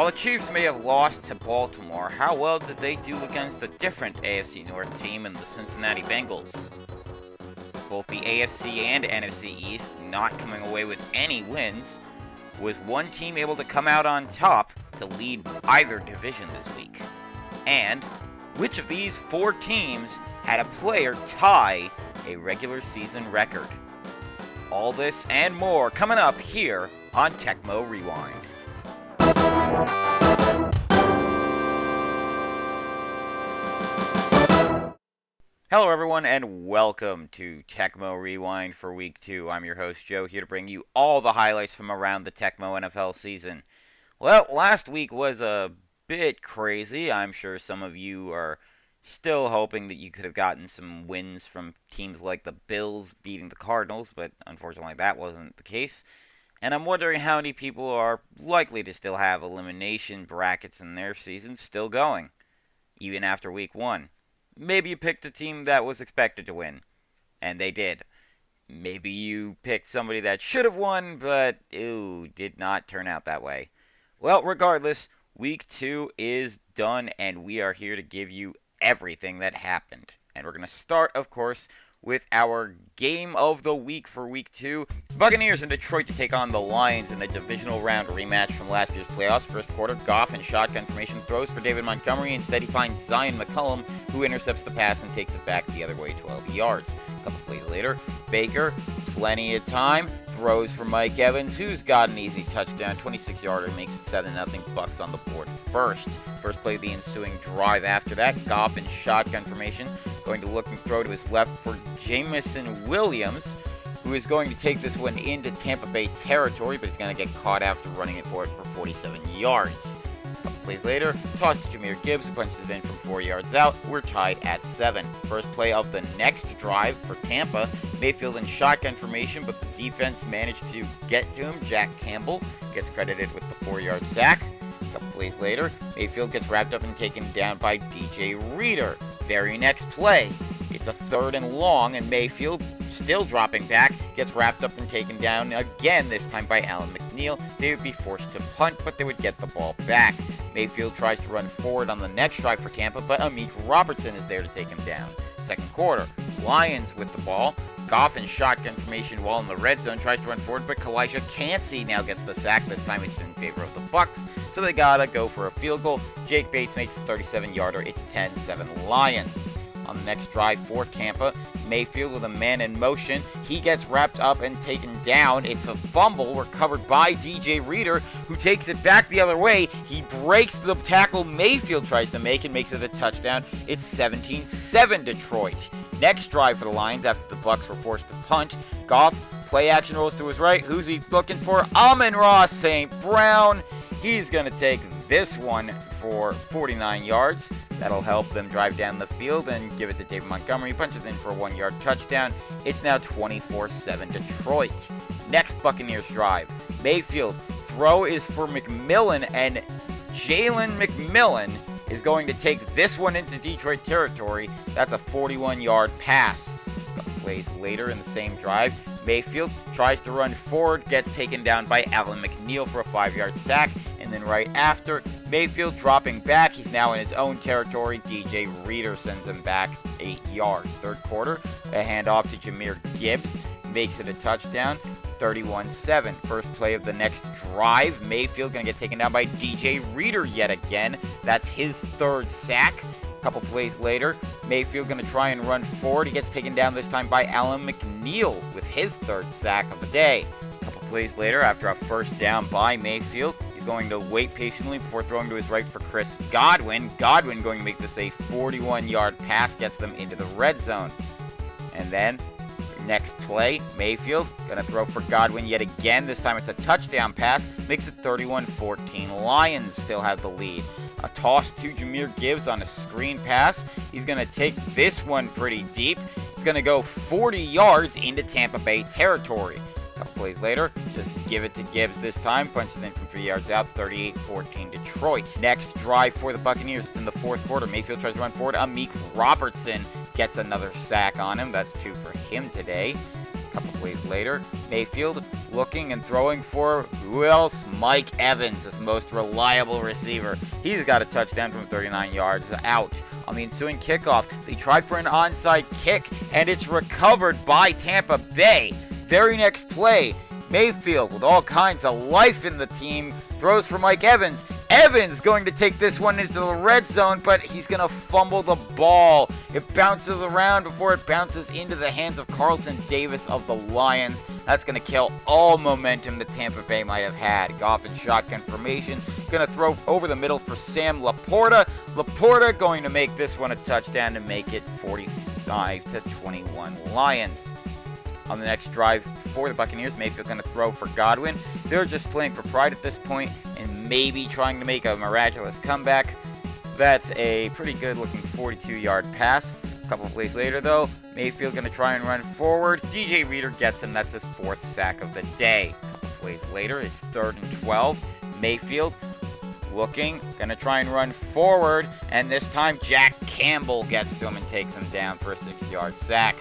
While the Chiefs may have lost to Baltimore, how well did they do against a different AFC North team in the Cincinnati Bengals? Both the AFC and NFC East not coming away with any wins, was one team able to come out on top to lead either division this week? And which of these four teams had a player tie a regular season record? All this and more coming up here on Tecmo Rewind. Hello everyone and welcome to Tecmo Rewind for Week 2. I'm your host Joe, here to bring you all the highlights from around the Tecmo NFL season. Well, last week was a bit crazy. I'm sure some of you are still hoping that you could have gotten some wins from teams like the Bills beating the Cardinals, but unfortunately that wasn't the case. And I'm wondering how many people are likely to still have elimination brackets in their season still going, even after Week 1. Maybe you picked a team that was expected to win, and they did. Maybe you picked somebody that should have won, but did not turn out that way. Well, regardless, Week 2 is done, and we are here to give you everything that happened. And we're going to start, of course, with our game of the week for Week 2. Buccaneers in Detroit to take on the Lions in the divisional round rematch from last year's playoffs. First quarter, Goff in shotgun formation throws for David Montgomery. Instead, he finds Zion McCollum, who intercepts the pass and takes it back the other way 12 yards. A couple plays later, Baker, plenty of time, throws for Mike Evans, who's got an easy touchdown. 26-yarder makes it 7-0. Bucks on the board first. First play of the ensuing drive after that, Goff in shotgun formation, going to look and throw to his left for Jameson Williams, who is going to take this one into Tampa Bay territory, but he's going to get caught after running it for 47 yards. A couple plays later, toss to Jahmyr Gibbs, who punches it in from 4 yards out. We're tied at 7. First play of the next drive for Tampa, Mayfield in shotgun formation, but the defense managed to get to him. Jack Campbell gets credited with the 4-yard sack. A couple plays later, Mayfield gets wrapped up and taken down by DJ Reader. Very next play, it's a 3rd and long, and Mayfield, still dropping back, gets wrapped up and taken down again, this time by Alan McNeil. They would be forced to punt, but they would get the ball back. Mayfield tries to run forward on the next drive for Tampa, but Amik Robertson is there to take him down. Second quarter, Lions with the ball. Goff in shotgun formation while in the red zone, tries to run forward, but Kalijah Cansey now gets the sack. This time it's in favor of the Bucks, so they gotta go for a field goal. Jake Bates makes a 37-yarder. It's 10-7 Lions. On the next drive for Tampa, Mayfield with a man in motion. He gets wrapped up and taken down. It's a fumble recovered by DJ Reader, who takes it back the other way. He breaks the tackle Mayfield tries to make and makes it a touchdown. It's 17-7 Detroit. Next drive for the Lions after the Bucks were forced to punt. Goff, play action, rolls to his right. Who's he looking for? Amon-Ra St. Brown. He's going to take this one for 49 yards. That'll help them drive down the field and give it to David Montgomery. He punches in for a 1-yard touchdown. It's now 24-7 Detroit. Next Buccaneers drive. Mayfield, throw is for McMillan, and Jalen McMillan is going to take this one into Detroit territory. That's a 41-yard pass. A couple plays later in the same drive, Mayfield tries to run forward, gets taken down by Alan McNeil for a 5-yard sack, and then right after, Mayfield dropping back. He's now in his own territory. DJ Reader sends him back 8 yards. Third quarter, a handoff to Jahmyr Gibbs, makes it a touchdown. 31-7. First play of the next drive. Mayfield going to get taken down by DJ Reader yet again. That's his 3rd sack. A couple plays later, Mayfield going to try and run forward. He gets taken down this time by Alan McNeil with his 3rd sack of the day. A couple plays later, after a first down by Mayfield, he's going to wait patiently before throwing to his right for Chris Godwin. Godwin going to make this a 41-yard pass, gets them into the red zone. And then next play, Mayfield going to throw for Godwin yet again. This time it's a touchdown pass. Makes it 31-14. Lions still have the lead. A toss to Jahmyr Gibbs on a screen pass. He's going to take this one pretty deep. He's going to go 40 yards into Tampa Bay territory. A couple plays later, just give it to Gibbs this time. Punches in from 3 yards out, 38-14 Detroit. Next drive for the Buccaneers. It's in the fourth quarter. Mayfield tries to run forward. Amik Robertson gets another sack on him. That's 2 for him today. couple plays later, Mayfield looking and throwing for who else? Mike Evans, his most reliable receiver. He's got a touchdown from 39 yards out. On the ensuing kickoff, they tried for an onside kick, and it's recovered by Tampa Bay. Very next play, Mayfield, with all kinds of life in the team, throws for Mike Evans. Evans going to take this one into the red zone, but he's going to fumble the ball. It bounces around before it bounces into the hands of Carlton Davis of the Lions. That's going to kill all momentum that Tampa Bay might have had. Goff in shotgun formation, going to throw over the middle for Sam Laporta. Laporta going to make this one a touchdown to make it 45-21 Lions. On the next drive for the Buccaneers, Mayfield going to throw for Godwin. They're just playing for pride at this point and maybe trying to make a miraculous comeback. That's a pretty good-looking 42-yard pass. A couple of plays later, though, Mayfield going to try and run forward. DJ Reader gets him. That's his 4th sack of the day. A couple of plays later, it's 3rd and 12. Mayfield looking, going to try and run forward, and this time Jack Campbell gets to him and takes him down for a 6-yard sack.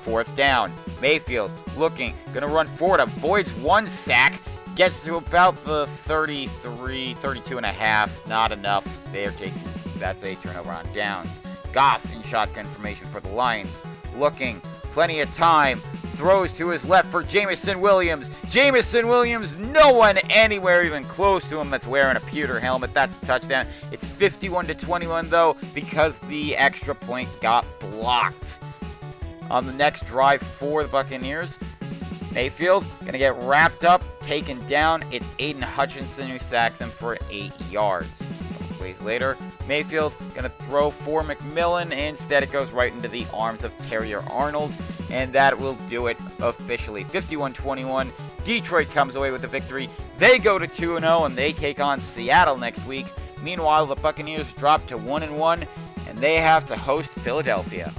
4th down, Mayfield looking, going to run forward, avoids 1 sack, gets to about the 32 and a half, not enough. That's a turnover on downs. Goff in shotgun formation for the Lions, looking, plenty of time, throws to his left for Jamison Williams. Jamison Williams, no one anywhere even close to him that's wearing a pewter helmet. That's a touchdown. It's 51-21 though, because the extra point got blocked. On the next drive for the Buccaneers, Mayfield going to get wrapped up, taken down. It's Aiden Hutchinson who sacks him for 8 yards. A couple plays later, Mayfield going to throw for McMillan. Instead, it goes right into the arms of Terrier Arnold, and that will do it officially. 51-21. Detroit comes away with the victory. They go to 2-0, and they take on Seattle next week. Meanwhile, the Buccaneers drop to 1-1, and they have to host Philadelphia.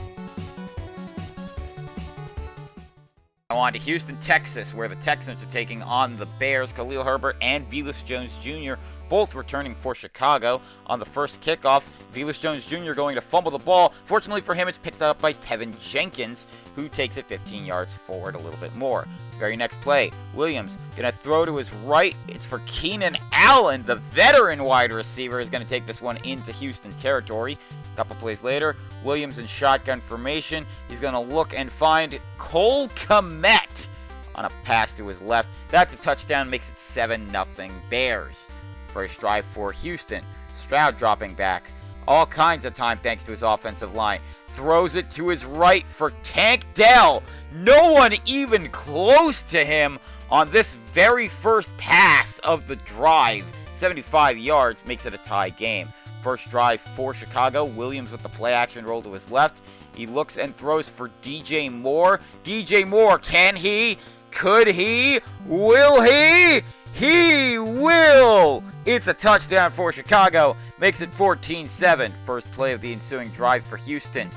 On to Houston, Texas, where the Texans are taking on the Bears. Khalil Herbert and Velus Jones Jr. both returning for Chicago. On the first kickoff, Velus Jones Jr. going to fumble the ball. Fortunately for him, it's picked up by Tevin Jenkins, who takes it 15 yards forward a little bit more. Very next play, Williams going to throw to his right. It's for Keenan Allen, the veteran wide receiver, is going to take this one into Houston territory. A couple plays later, Williams in shotgun formation. He's going to look and find Cole Kmet on a pass to his left. That's a touchdown, makes it 7-0 Bears. First drive for Houston. Stroud dropping back. All kinds of time thanks to his offensive line. Throws it to his right for Tank Dell. No one even close to him on this very first pass of the drive. 75 yards makes it a tie game. First drive for Chicago, Williams with the play action roll to his left. He looks and throws for DJ Moore. DJ Moore, can he? Could he? Will he? He will! It's a touchdown for Chicago. Makes it 14-7. First play of the ensuing drive for Houston.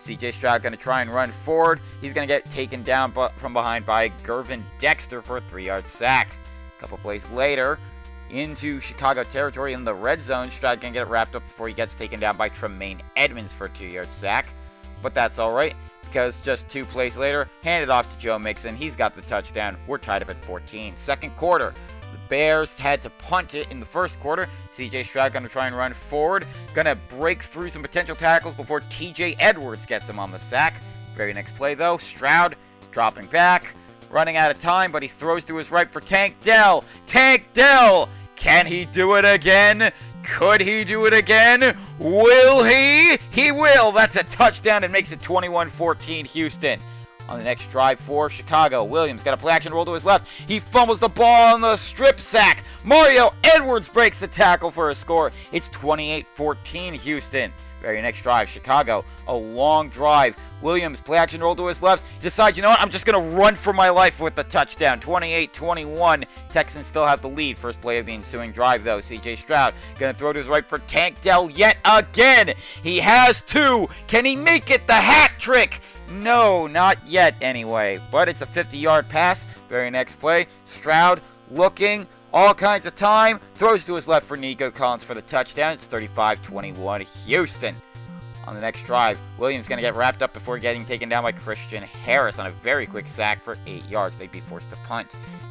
CJ Stroud going to try and run forward. He's going to get taken down from behind by Gervin Dexter for a 3-yard sack. A couple plays later, into Chicago territory in the red zone. Stroud can get it wrapped up before he gets taken down by Tremaine Edmonds for a 2-yard sack. But that's all right, because just 2 plays later, handed off to Joe Mixon. He's got the touchdown. We're tied up at 14. Second quarter, the Bears had to punt it in the first quarter. CJ Stroud going to try and run forward. Going to break through some potential tackles before TJ Edwards gets him on the sack. Very next play, though, Stroud dropping back, running out of time, but he throws to his right for Tank Dell. Tank Dell! Can he do it again? Could he do it again? Will he? He will. That's a touchdown and makes it 21-14 Houston. On the next drive for Chicago, Williams got a play action roll to his left. He fumbles the ball on the strip sack. Mario Edwards breaks the tackle for a score. It's 28-14 Houston. Very next drive, Chicago, a long drive. Williams, play action roll to his left. Decides, you know what, I'm just going to run for my life with the touchdown. 28-21. Texans still have the lead. First play of the ensuing drive, though. C.J. Stroud going to throw to his right for Tank Dell yet again. He has 2. Can he make it the hat trick? No, not yet anyway. But it's a 50-yard pass. Very next play, Stroud looking. All kinds of time. Throws to his left for Nico Collins for the touchdown. It's 35-21 Houston. On the next drive, Williams going to get wrapped up before getting taken down by Christian Harris on a very quick sack for 8 yards. They'd be forced to punt.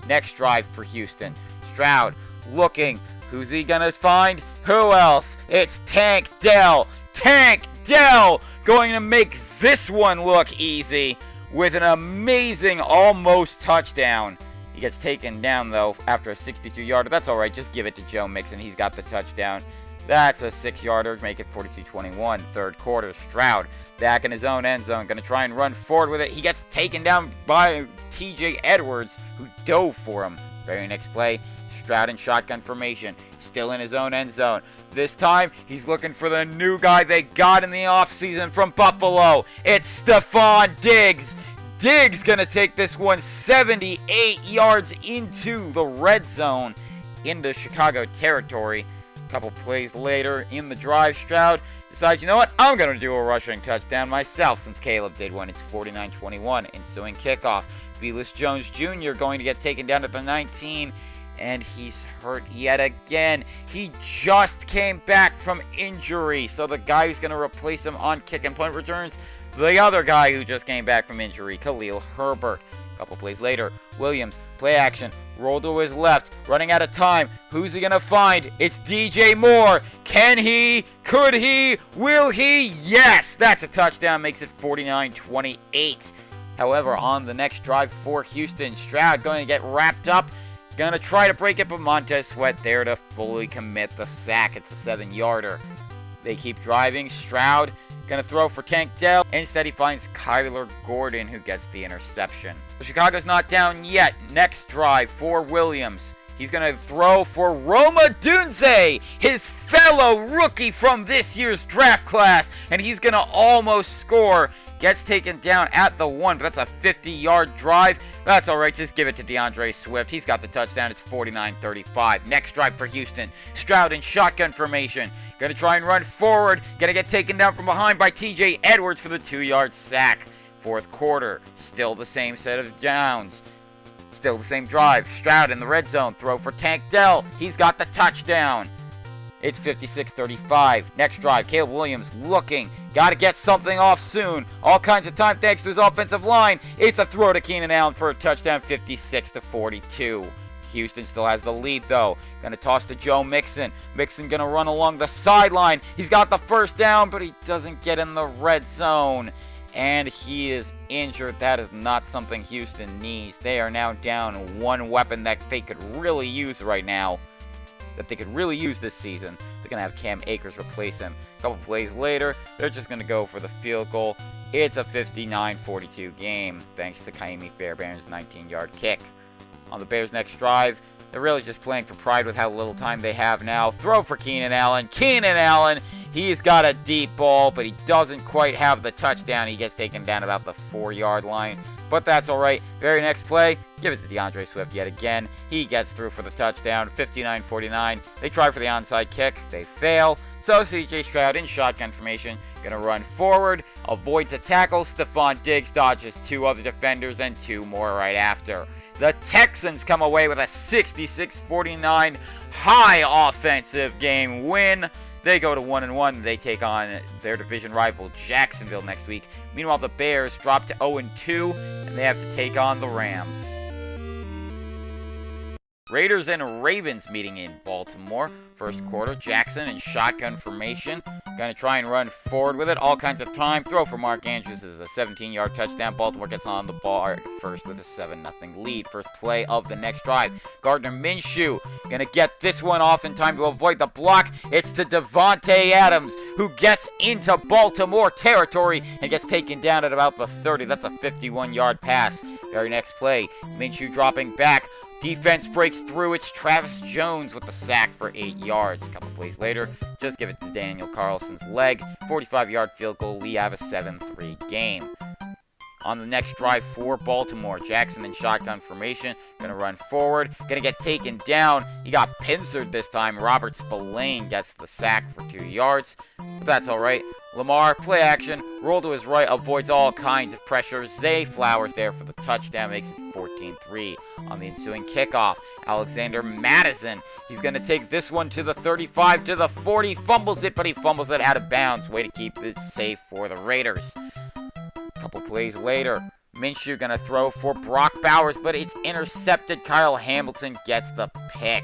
Next drive for Houston. Stroud looking. Who's he going to find? Who else? It's Tank Dell. Tank Dell going to make this one look easy with an amazing almost touchdown. He gets taken down, though, after a 62-yarder. That's all right. Just give it to Joe Mixon. He's got the touchdown. That's a 6-yarder. Make it 42-21. Third quarter. Stroud back in his own end zone. Going to try and run forward with it. He gets taken down by TJ Edwards, who dove for him. Very next play, Stroud in shotgun formation. Still in his own end zone. This time, he's looking for the new guy they got in the offseason from Buffalo. It's Stephon Diggs. Diggs going to take this one 78 yards into the red zone, into Chicago territory. A couple plays later in the drive, Stroud decides, you know what, I'm going to do a rushing touchdown myself since Caleb did one. It's 49-21, ensuing kickoff. Velus Jones Jr. going to get taken down at the 19, and he's hurt yet again. He just came back from injury, so the guy who's going to replace him on kick and punt returns, the other guy who just came back from injury, Khalil Herbert. A couple plays later, Williams, play action, roll to his left, running out of time. Who's he going to find? It's DJ Moore. Can he? Could he? Will he? Yes! That's a touchdown. Makes it 49-28. However, on the next drive for Houston, Stroud going to get wrapped up. Going to try to break it, but Montez Sweat there to fully commit the sack. It's a 7-yarder. They keep driving. Stroud going to throw for Tank Dell. Instead, he finds Kyler Gordon, who gets the interception. Chicago's not down yet. Next drive for Williams. He's going to throw for Roma Dunze, his fellow rookie from this year's draft class, and he's going to almost score. Gets taken down at the 1, but that's a 50-yard drive. That's all right. Just give it to DeAndre Swift. He's got the touchdown. It's 49-35. Next drive for Houston. Stroud in shotgun formation. Going to try and run forward. Going to get taken down from behind by TJ Edwards for the 2-yard sack. Fourth quarter. Still the same set of downs. Still the same drive. Stroud in the red zone. Throw for Tank Dell. He's got the touchdown. It's 56-35. Next drive, Caleb Williams looking. Got to get something off soon. All kinds of time thanks to his offensive line. It's a throw to Keenan Allen for a touchdown, 56-42. Houston still has the lead, though. Going to toss to Joe Mixon. Mixon going to run along the sideline. He's got the first down, but he doesn't get in the red zone. And he is injured. That is not something Houston needs. They are now down one weapon that they could really use right now. That they could really use this season. They're going to have Cam Akers replace him. A couple plays later, they're just going to go for the field goal. It's a 59-42 game, thanks to Kaimi Fairbairn's 19-yard kick. On the Bears' next drive, they're really just playing for pride with how little time they have now. Throw for Keenan Allen. Keenan Allen, he's got a deep ball, but he doesn't quite have the touchdown. He gets taken down about the 4-yard line. But that's all right. Very next play, give it to DeAndre Swift yet again. He gets through for the touchdown, 59-49. They try for the onside kick. They fail. So C.J. Stroud in shotgun formation, going to run forward, avoids a tackle. Stephon Diggs dodges 2 other defenders and 2 more right after. The Texans come away with a 66-49 high offensive game win. They go to 1-1. They take on their division rival Jacksonville next week. Meanwhile, the Bears drop to 0-2, and they have to take on the Rams. Raiders and Ravens meeting in Baltimore. First quarter, Jackson in shotgun formation. Going to try and run forward with it. All kinds of time. Throw for Mark Andrews is a 17-yard touchdown. Baltimore gets on the ball first with a 7-0 lead. First play of the next drive. Gardner Minshew going to get this one off in time to avoid the block. It's to Devontae Adams, who gets into Baltimore territory and gets taken down at about the 30. That's a 51-yard pass. Very next play, Minshew dropping back. Defense breaks through. It's Travis Jones with the sack for 8 yards. A couple plays later, just give it to Daniel Carlson's leg. 45-yard field goal. We have a 7-3 game. on the next drive for Baltimore. Jackson in shotgun formation, gonna run forward, gonna get taken down. He got pincered this time. Robert Spillane gets the sack for 2 yards, but that's all right. Lamar, play action, roll to his right, avoids all kinds of pressure. Zay Flowers there for the touchdown, makes it 14-3 on the ensuing kickoff. Alexander Madison, he's going to take this one to the 35, to the 40, fumbles it, but he fumbles it out of bounds. Way to keep it safe for the Raiders. A couple plays later, Minshew going to throw for Brock Bowers, but it's intercepted. Kyle Hamilton gets the pick.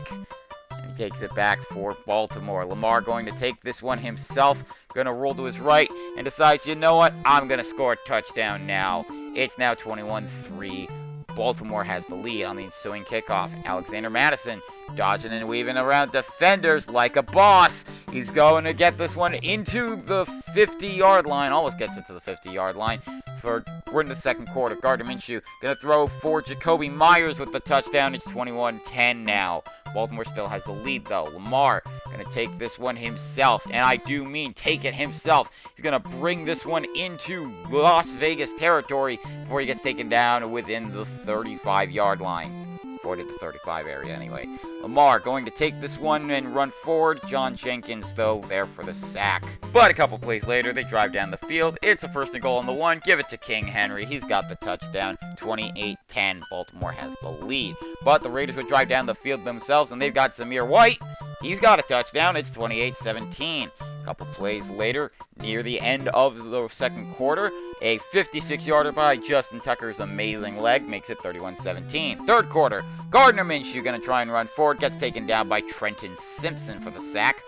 And he takes it back for Baltimore. Lamar going to take this one himself, going to roll to his right, and decides, you know what, I'm going to score a touchdown now. It's now 21-3. Baltimore has the lead on the ensuing kickoff. Alexander Madison dodging and weaving around defenders like a boss. He's going to get this one into the 50-yard line. Almost gets it to the 50-yard line. We're in the second quarter. Gardner Minshew going to throw for Jacoby Myers with the touchdown. It's 21-10 now. Baltimore still has the lead, though. Lamar going to take this one himself, and I do mean take it himself. He's going to bring this one into Las Vegas territory before he gets taken down within the 35-yard line. Avoided the 35 area anyway. Lamar going to take this one and run forward. John Jenkins, though, there for the sack. But a couple plays later, they drive down the field. It's a 1st and goal on the 1. Give it to King Henry. He's got the touchdown. 28-10. Baltimore has the lead. But the Raiders would drive down the field themselves, and they've got Zamir White. He's got a touchdown. It's 28-17. Couple plays later, near the end of the second quarter, a 56-yarder by Justin Tucker's amazing leg makes it 31-17. Third quarter, Gardner Minshew going to try and run forward, gets taken down by Trenton Simpson for the sack.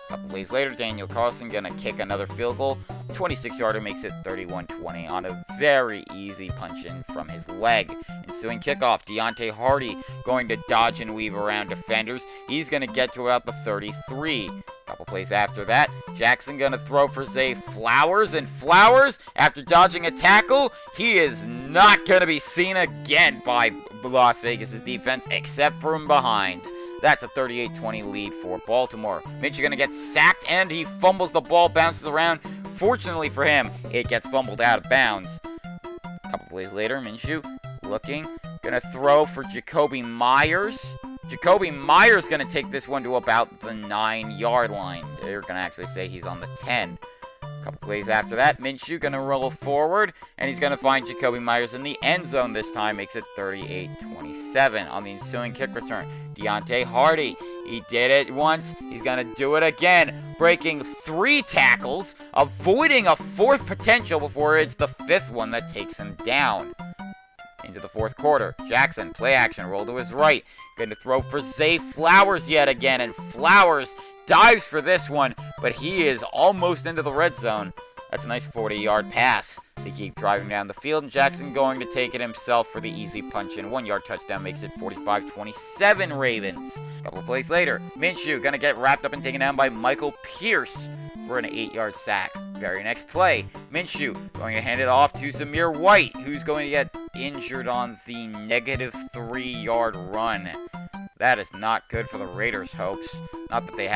Couple plays later, Daniel Carlson going to kick another field goal. 26-yarder makes it 31-20 on a very easy punch-in from his leg. Ensuing kickoff, Deontay Hardy going to dodge and weave around defenders. He's going to get to about the 33. Couple plays after that, Jackson going to throw for Zay Flowers, and Flowers, after dodging a tackle, he is not going to be seen again by Las Vegas' defense, except from behind. That's a 38-20 lead for Baltimore. Minshew going to get sacked, and he fumbles the ball, bounces around. Fortunately for him, it gets fumbled out of bounds. A couple plays later, Minshew looking, going to throw for Jacoby Myers. Jacoby Myers going to take this one to about the 9-yard line. They're going to actually say he's on the 10. A couple plays after that, Minshew going to roll forward, and he's going to find Jacoby Myers in the end zone this time. Makes it 38-27 on the ensuing kick return. Deontay Hardy, he did it once. He's going to do it again, breaking 3 tackles, avoiding a 4th potential before it's the 5th one that takes him down. Into the 4th quarter, Jackson, play action, roll to his right. Going to throw for Zay Flowers yet again, and Flowers dives for this one, but he is almost into the red zone. That's a nice 40-yard pass. They keep driving down the field, and Jackson going to take it himself for the easy punch-in. 1-yard touchdown makes it 45-27 Ravens. A couple plays later, Minshew going to get wrapped up and taken down by Michael Pierce for an 8-yard sack. Very next play, Minshew going to hand it off to Zamir White, who's going to get injured on the negative 3-yard run. That is not good for the Raiders' hopes. Not that they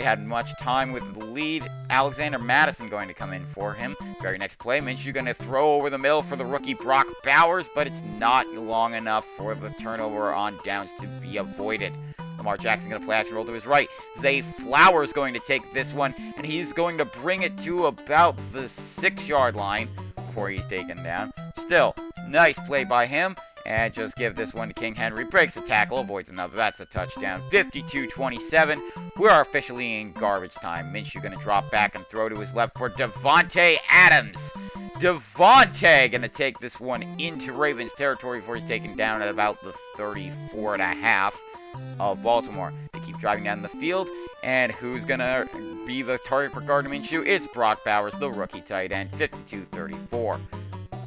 had much time with the lead. Alexander Madison going to come in for him. Very next play, Minshew going to throw over the middle for the rookie Brock Bowers, but it's not long enough for the turnover on downs to be avoided. Lamar Jackson going to play action roll to his right. Zay Flowers going to take this one, and he's going to bring it to about the 6-yard line before he's taken down. Still, nice play by him. And just give this one to King Henry. Breaks a tackle, avoids another. That's a touchdown. 52-27. We are officially in garbage time. Minshew going to drop back and throw to his left for Devontae Adams. Devontae going to take this one into Ravens territory before he's taken down at about the 34.5 of Baltimore. They keep driving down the field. And who's going to be the target for Gardner Minshew? It's Brock Bowers, the rookie tight end. 52-34.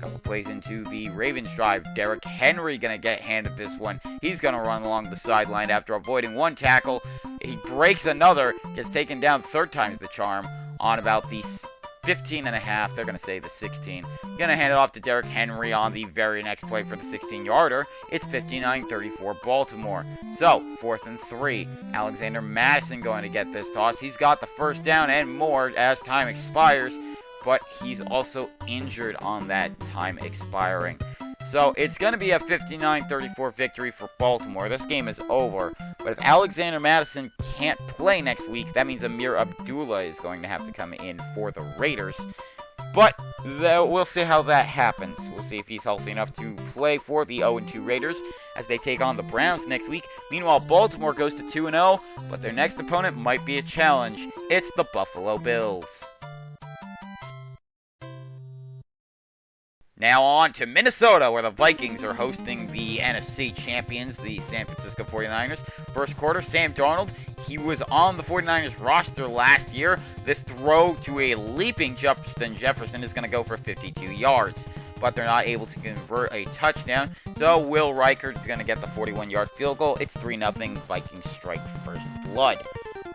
Couple plays into the Ravens drive. Derrick Henry going to get handed this one. He's going to run along the sideline after avoiding 1 tackle. He breaks another, gets taken down 3rd time's the charm on about the 15.5. They're going to say the 16. Going to hand it off to Derrick Henry on the very next play for the 16-yarder. It's 59-34 Baltimore. So, 4th and 3. Alexander Madison going to get this toss. He's got the first down and more as time expires. but he's also injured on that time expiring. So it's going to be a 59-34 victory for Baltimore. This game is over. But if Alexander Mattison can't play next week, that means Amir Abdullah is going to have to come in for the Raiders. But we'll see how that happens. We'll see if he's healthy enough to play for the 0-2 Raiders as they take on the Browns next week. Meanwhile, Baltimore goes to 2-0, but their next opponent might be a challenge. It's the Buffalo Bills. Now on to Minnesota, where the Vikings are hosting the NFC champions, the San Francisco 49ers. First quarter, Sam Darnold, he was on the 49ers roster last year. This throw to a leaping Justin Jefferson is going to go for 52 yards. But they're not able to convert a touchdown, so Will Reichert is going to get the 41-yard field goal. It's 3-0, Vikings strike first blood.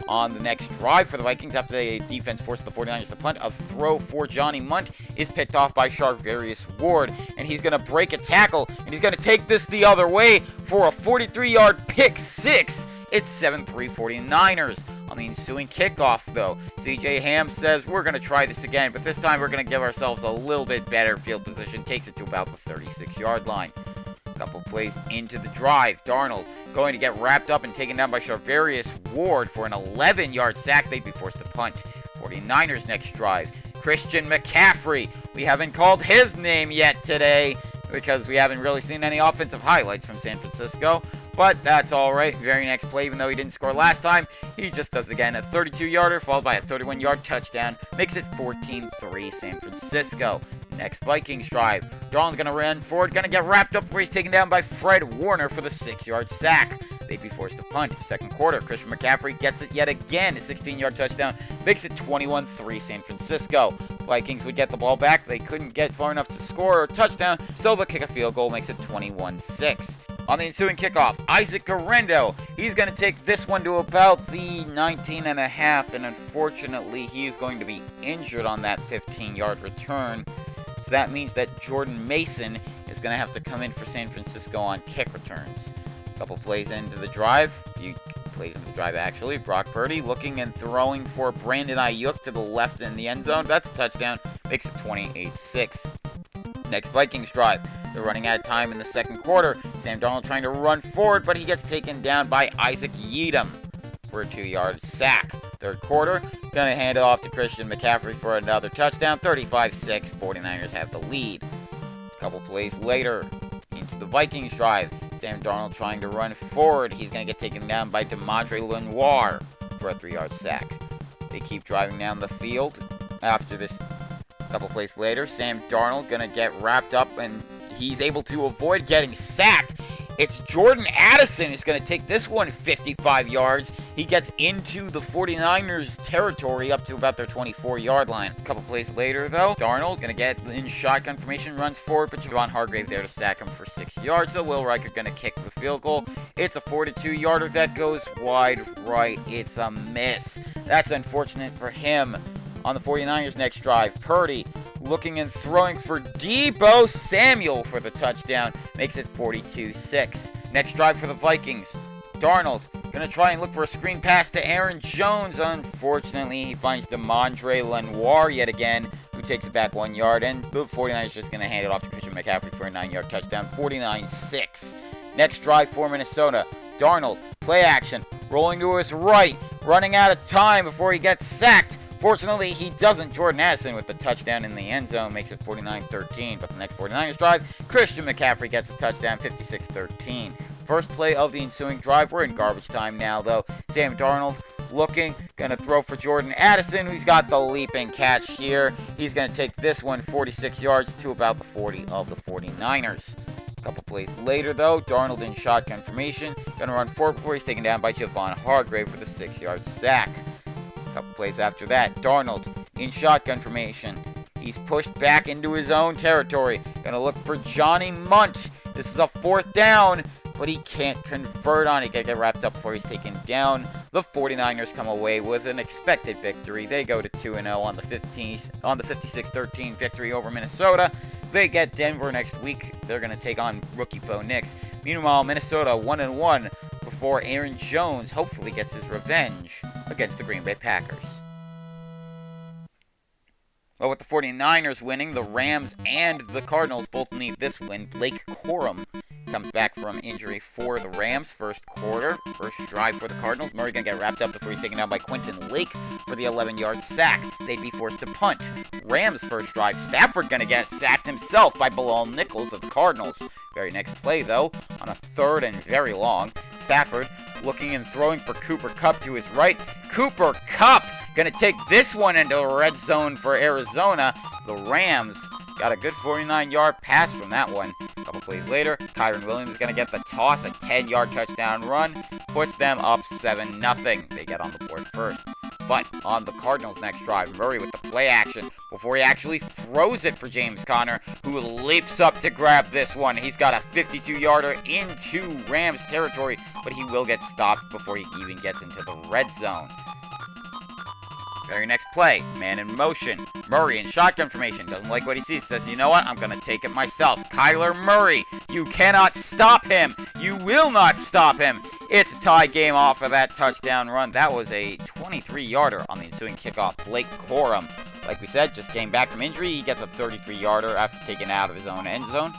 On the next drive for the Vikings, after the defense forced the 49ers to punt, a throw for Johnny Munt is picked off by Charvarius Ward, and he's going to break a tackle, and he's going to take this the other way for a 43-yard pick six. It's 7-3 49ers. On the ensuing kickoff, though, C.J. Ham says, we're going to try this again, but this time we're going to give ourselves a little bit better field position. Takes it to about the 36-yard line. Couple plays into the drive. Darnold going to get wrapped up and taken down by Charvarius Ward for an 11-yard sack. They'd be forced to punt. 49ers next drive. Christian McCaffrey. We haven't called his name yet today because we haven't really seen any offensive highlights from San Francisco. But that's all right. Very next play, even though he didn't score last time, he just does it again. A 32-yarder followed by a 31-yard touchdown. Makes it 14-3 San Francisco. Next Vikings drive. Darnold going to run forward, going to get wrapped up before he's taken down by Fred Warner for the 6-yard sack. They'd be forced to punt. Second quarter, Christian McCaffrey gets it yet again. A 16-yard touchdown makes it 21-3 San Francisco. Vikings would get the ball back. They couldn't get far enough to score a touchdown, so they'll kick a field goal, makes it 21-6. On the ensuing kickoff, Isaac Guerrero, he's going to take this one to about the 19.5, and unfortunately, he is going to be injured on that 15-yard return. So that means that Jordan Mason is going to have to come in for San Francisco on kick returns. A couple plays into the drive. A few plays into the drive, actually. Brock Purdy looking and throwing for Brandon Ayuk to the left in the end zone. That's a touchdown. Makes it 28-6. Next Vikings drive. They're running out of time in the second quarter. Sam Darnold trying to run forward, but he gets taken down by Isaac Yiadom for a 2-yard sack. Third quarter, going to hand it off to Christian McCaffrey for another touchdown. 35-6, 49ers have the lead. A couple plays later, into the Vikings drive. Sam Darnold trying to run forward. He's going to get taken down by Demontre Lenoir for a 3-yard sack. They keep driving down the field. After this, a couple plays later, Sam Darnold going to get wrapped up, and he's able to avoid getting sacked. It's Jordan Addison who's going to take this one 55 yards. He gets into the 49ers territory up to about their 24-yard line. A couple plays later, though, Darnold going to get in shotgun formation, runs forward, but Javon Hargrave there to sack him for 6 yards. So Will Reichert going to kick the field goal. It's a 42-yarder that goes wide right. It's a miss. That's unfortunate for him. On the 49ers next drive, Purdy looking and throwing for Deebo Samuel for the touchdown. Makes it 42-6. Next drive for the Vikings. Darnold going to try and look for a screen pass to Aaron Jones. Unfortunately, he finds Demontre Lenoir yet again, who takes it back 1 yard. And the 49ers just going to hand it off to Christian McCaffrey for a 9-yard touchdown. 49-6. Next drive for Minnesota. Darnold, play action, rolling to his right, running out of time before he gets sacked. Fortunately, he doesn't. Jordan Addison with the touchdown in the end zone makes it 49-13. But the next 49ers drive, Christian McCaffrey gets a touchdown, 56-13. First play of the ensuing drive. We're in garbage time now, though. Sam Darnold looking, going to throw for Jordan Addison, who's got the leaping catch here. He's going to take this one 46 yards to about the 40 of the 49ers. A couple plays later, though, Darnold in shotgun formation, going to run forward before he's taken down by Javon Hargrave for the 6-yard sack. Couple plays after that, Darnold in shotgun formation. He's pushed back into his own territory. Gonna look for Johnny Munt. This is a 4th down, but he can't convert on it. Gotta get wrapped up before he's taken down. The 49ers come away with an expected victory. They go to 2-0 on the 56-13 victory over Minnesota. They get Denver next week. They're gonna take on rookie Bo Nix. Meanwhile, Minnesota 1-1 before Aaron Jones hopefully gets his revenge against the Green Bay Packers. Well, with the 49ers winning, the Rams and the Cardinals both need this win. Blake Corum comes back from injury for the Rams. First quarter, first drive for the Cardinals. Murray going to get wrapped up before he's taken down by Quentin Lake for the 11-yard sack. They'd be forced to punt. Rams first drive. Stafford going to get sacked himself by Bilal Nichols of the Cardinals. Very next play, though, on a third and very long. Stafford looking and throwing for Cooper Kupp to his right. Cooper Kupp going to take this one into the red zone for Arizona. The Rams got a good 49-yard pass from that one. A couple plays later, Kyren Williams is going to get the toss, a 10-yard touchdown run, puts them up 7-0. They get on the board first. But on the Cardinals' next drive, Murray with the play action before he actually throws it for James Conner, who leaps up to grab this one. He's got a 52-yarder into Rams territory, but he will get stopped before he even gets into the red zone. Very next play, man in motion. Murray in shotgun formation. Doesn't like what he sees. Says, you know what? I'm going to take it myself. Kyler Murray. You cannot stop him. You will not stop him. It's a tie game off of that touchdown run. That was a 23-yarder on the ensuing kickoff. Blake Corum, like we said, just came back from injury. He gets a 33-yarder after taking out of his own end zone.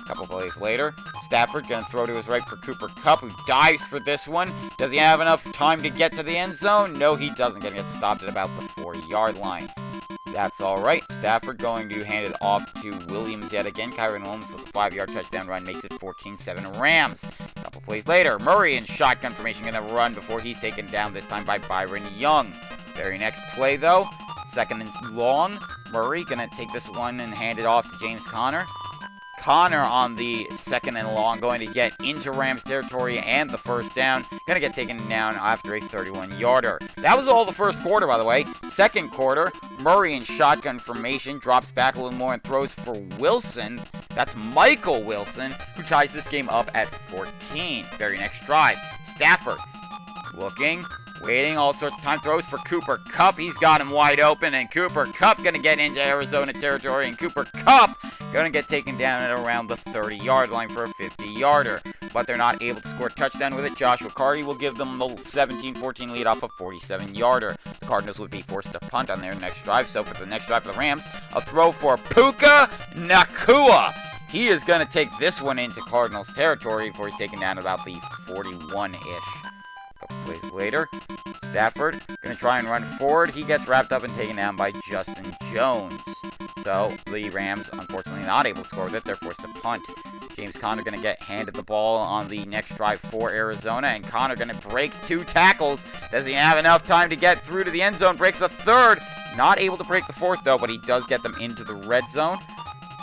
A couple plays later, Stafford going to throw to his right for Cooper Kupp, who dives for this one. Does he have enough time to get to the end zone? No, he doesn't. Going to get stopped at about the 40-yard line. That's all right. Stafford going to hand it off to Williams yet again. Kyren Williams with a 5-yard touchdown run makes it 14-7 Rams. A couple plays later, Murray in shotgun formation going to run before he's taken down, this time by Byron Young. Very next play, though, second and long. Murray going to take this one and hand it off to James Conner. Conner on the second and long, going to get into Rams territory and the first down. Going to get taken down after a 31-yarder. That was all the first quarter, by the way. Second quarter, Murray in shotgun formation drops back a little more and throws for Wilson. That's Michael Wilson, who ties this game up at 14. Very next drive, Stafford looking, waiting, all sorts of time, throws for Cooper Kupp. He's got him wide open, and Cooper Kupp going to get into Arizona territory, and Cooper Kupp going to get taken down at around the 30-yard line for a 50-yarder. But they're not able to score a touchdown with it. Joshua Carty will give them the 17-14 lead off a 47-yarder. The Cardinals would be forced to punt on their next drive. So for the next drive for the Rams, a throw for Puka Nacua. He is going to take this one into Cardinals territory before he's taken down about the 41-ish. Couple plays later, Stafford going to try and run forward. He gets wrapped up and taken down by Justin Jones. So the Rams, unfortunately, not able to score with it. They're forced to punt. James Conner going to get handed the ball on the next drive for Arizona, and Conner going to break 2 tackles. Does he have enough time to get through to the end zone? Breaks a third. Not able to break the fourth, though, but he does get them into the red zone.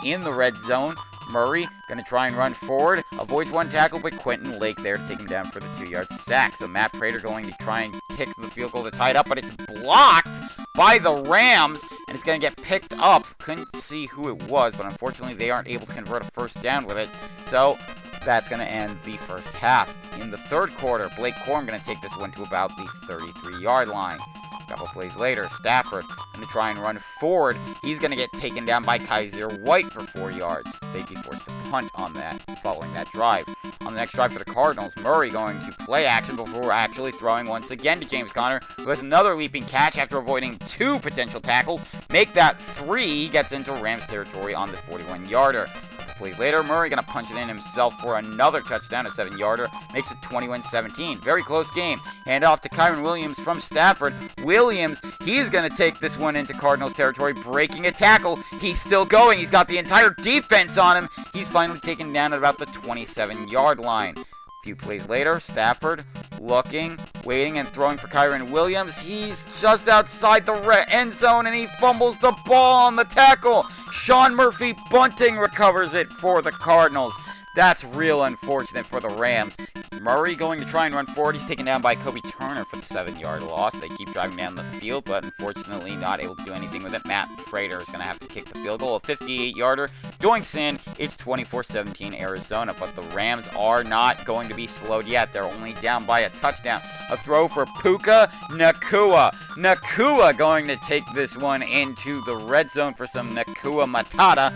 In the red zone, Murray going to try and run forward. Avoids one tackle, but Quentin Lake there to take him down for the 2-yard sack. So Matt Prater going to try and kick the field goal to tie it up, but it's blocked by the Rams, and it's going to get picked up. Couldn't see who it was, but unfortunately they aren't able to convert a first down with it. So that's going to end the first half. In the third quarter, Blake Corum going to take this one to about the 33-yard line. A couple plays later, Stafford going to try and run forward. He's going to get taken down by Kaiser White for 4 yards. They'd be forced to punt on that following that drive. On the next drive for the Cardinals, Murray going to play action before actually throwing once again to James Conner, who has another leaping catch after avoiding 2 potential tackles. Make that 3. He gets into Rams territory on the 41-yarder. Plays later, Murray going to punch it in himself for another touchdown, a 7-yarder. Makes it 21-17. Very close game. Hand off to Kyren Williams from Stafford. Williams, he's going to take this one into Cardinals territory, breaking a tackle. He's still going. He's got the entire defense on him. He's finally taken down at about the 27-yard line. A few plays later, Stafford looking, waiting, and throwing for Kyren Williams. He's just outside the end zone, and he fumbles the ball on the tackle. Sean Murphy Bunting recovers it for the Cardinals. That's real unfortunate for the Rams. Murray going to try and run forward. He's taken down by Kobe Turner for the 7-yard loss. They keep driving down the field, but unfortunately not able to do anything with it. Matt Prater is going to have to kick the field goal. A 58-yarder. Doinks in. It's 24-17 Arizona, but the Rams are not going to be slowed yet. They're only down by a touchdown. A throw for Puka Nacua. Nacua going to take this one into the red zone for some Nacua Matata.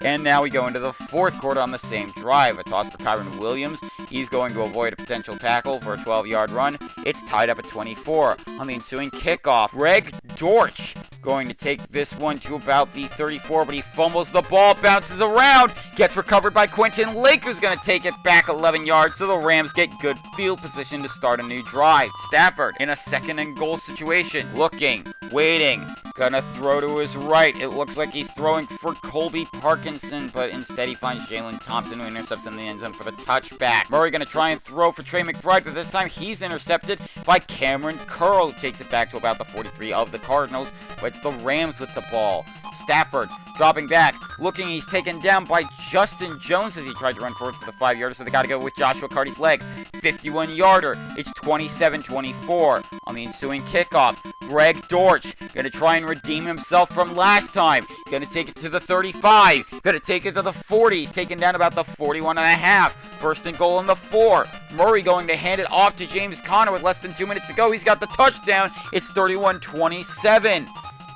And now we go into the fourth quarter on the same drive. A toss for Kyren Williams. He's going to avoid a potential tackle for a 12-yard run. It's tied up at 24. On the ensuing kickoff, Greg Dortch going to take this one to about the 34, but he fumbles the ball, bounces around, gets recovered by Quentin Lake, who's going to take it back 11 yards, so the Rams get good field position to start a new drive. Stafford in a second and goal situation, looking, waiting, gonna throw to his right. It looks like he's throwing for Colby Parkinson, but instead he finds Jalen Thompson, who intercepts in the end zone for the touchback. Murray gonna try and throw for Trey McBride, but this time he's intercepted by Cameron Curl, who takes it back to about the 43 of the Cardinals, but it's the Rams with the ball. Stafford dropping back, looking, he's taken down by Justin Jones as he tried to run forward for the 5-yarder, so they got to go with Joshua Carty's leg. 51-yarder, it's 27-24 on the ensuing kickoff. Greg Dortch going to try and redeem himself from last time. Going to take it to the 35, going to take it to the 40, he's taken down about the 41.5. First and goal on the 4. Murray going to hand it off to James Conner with less than 2 minutes to go. He's got the touchdown. It's 31-27.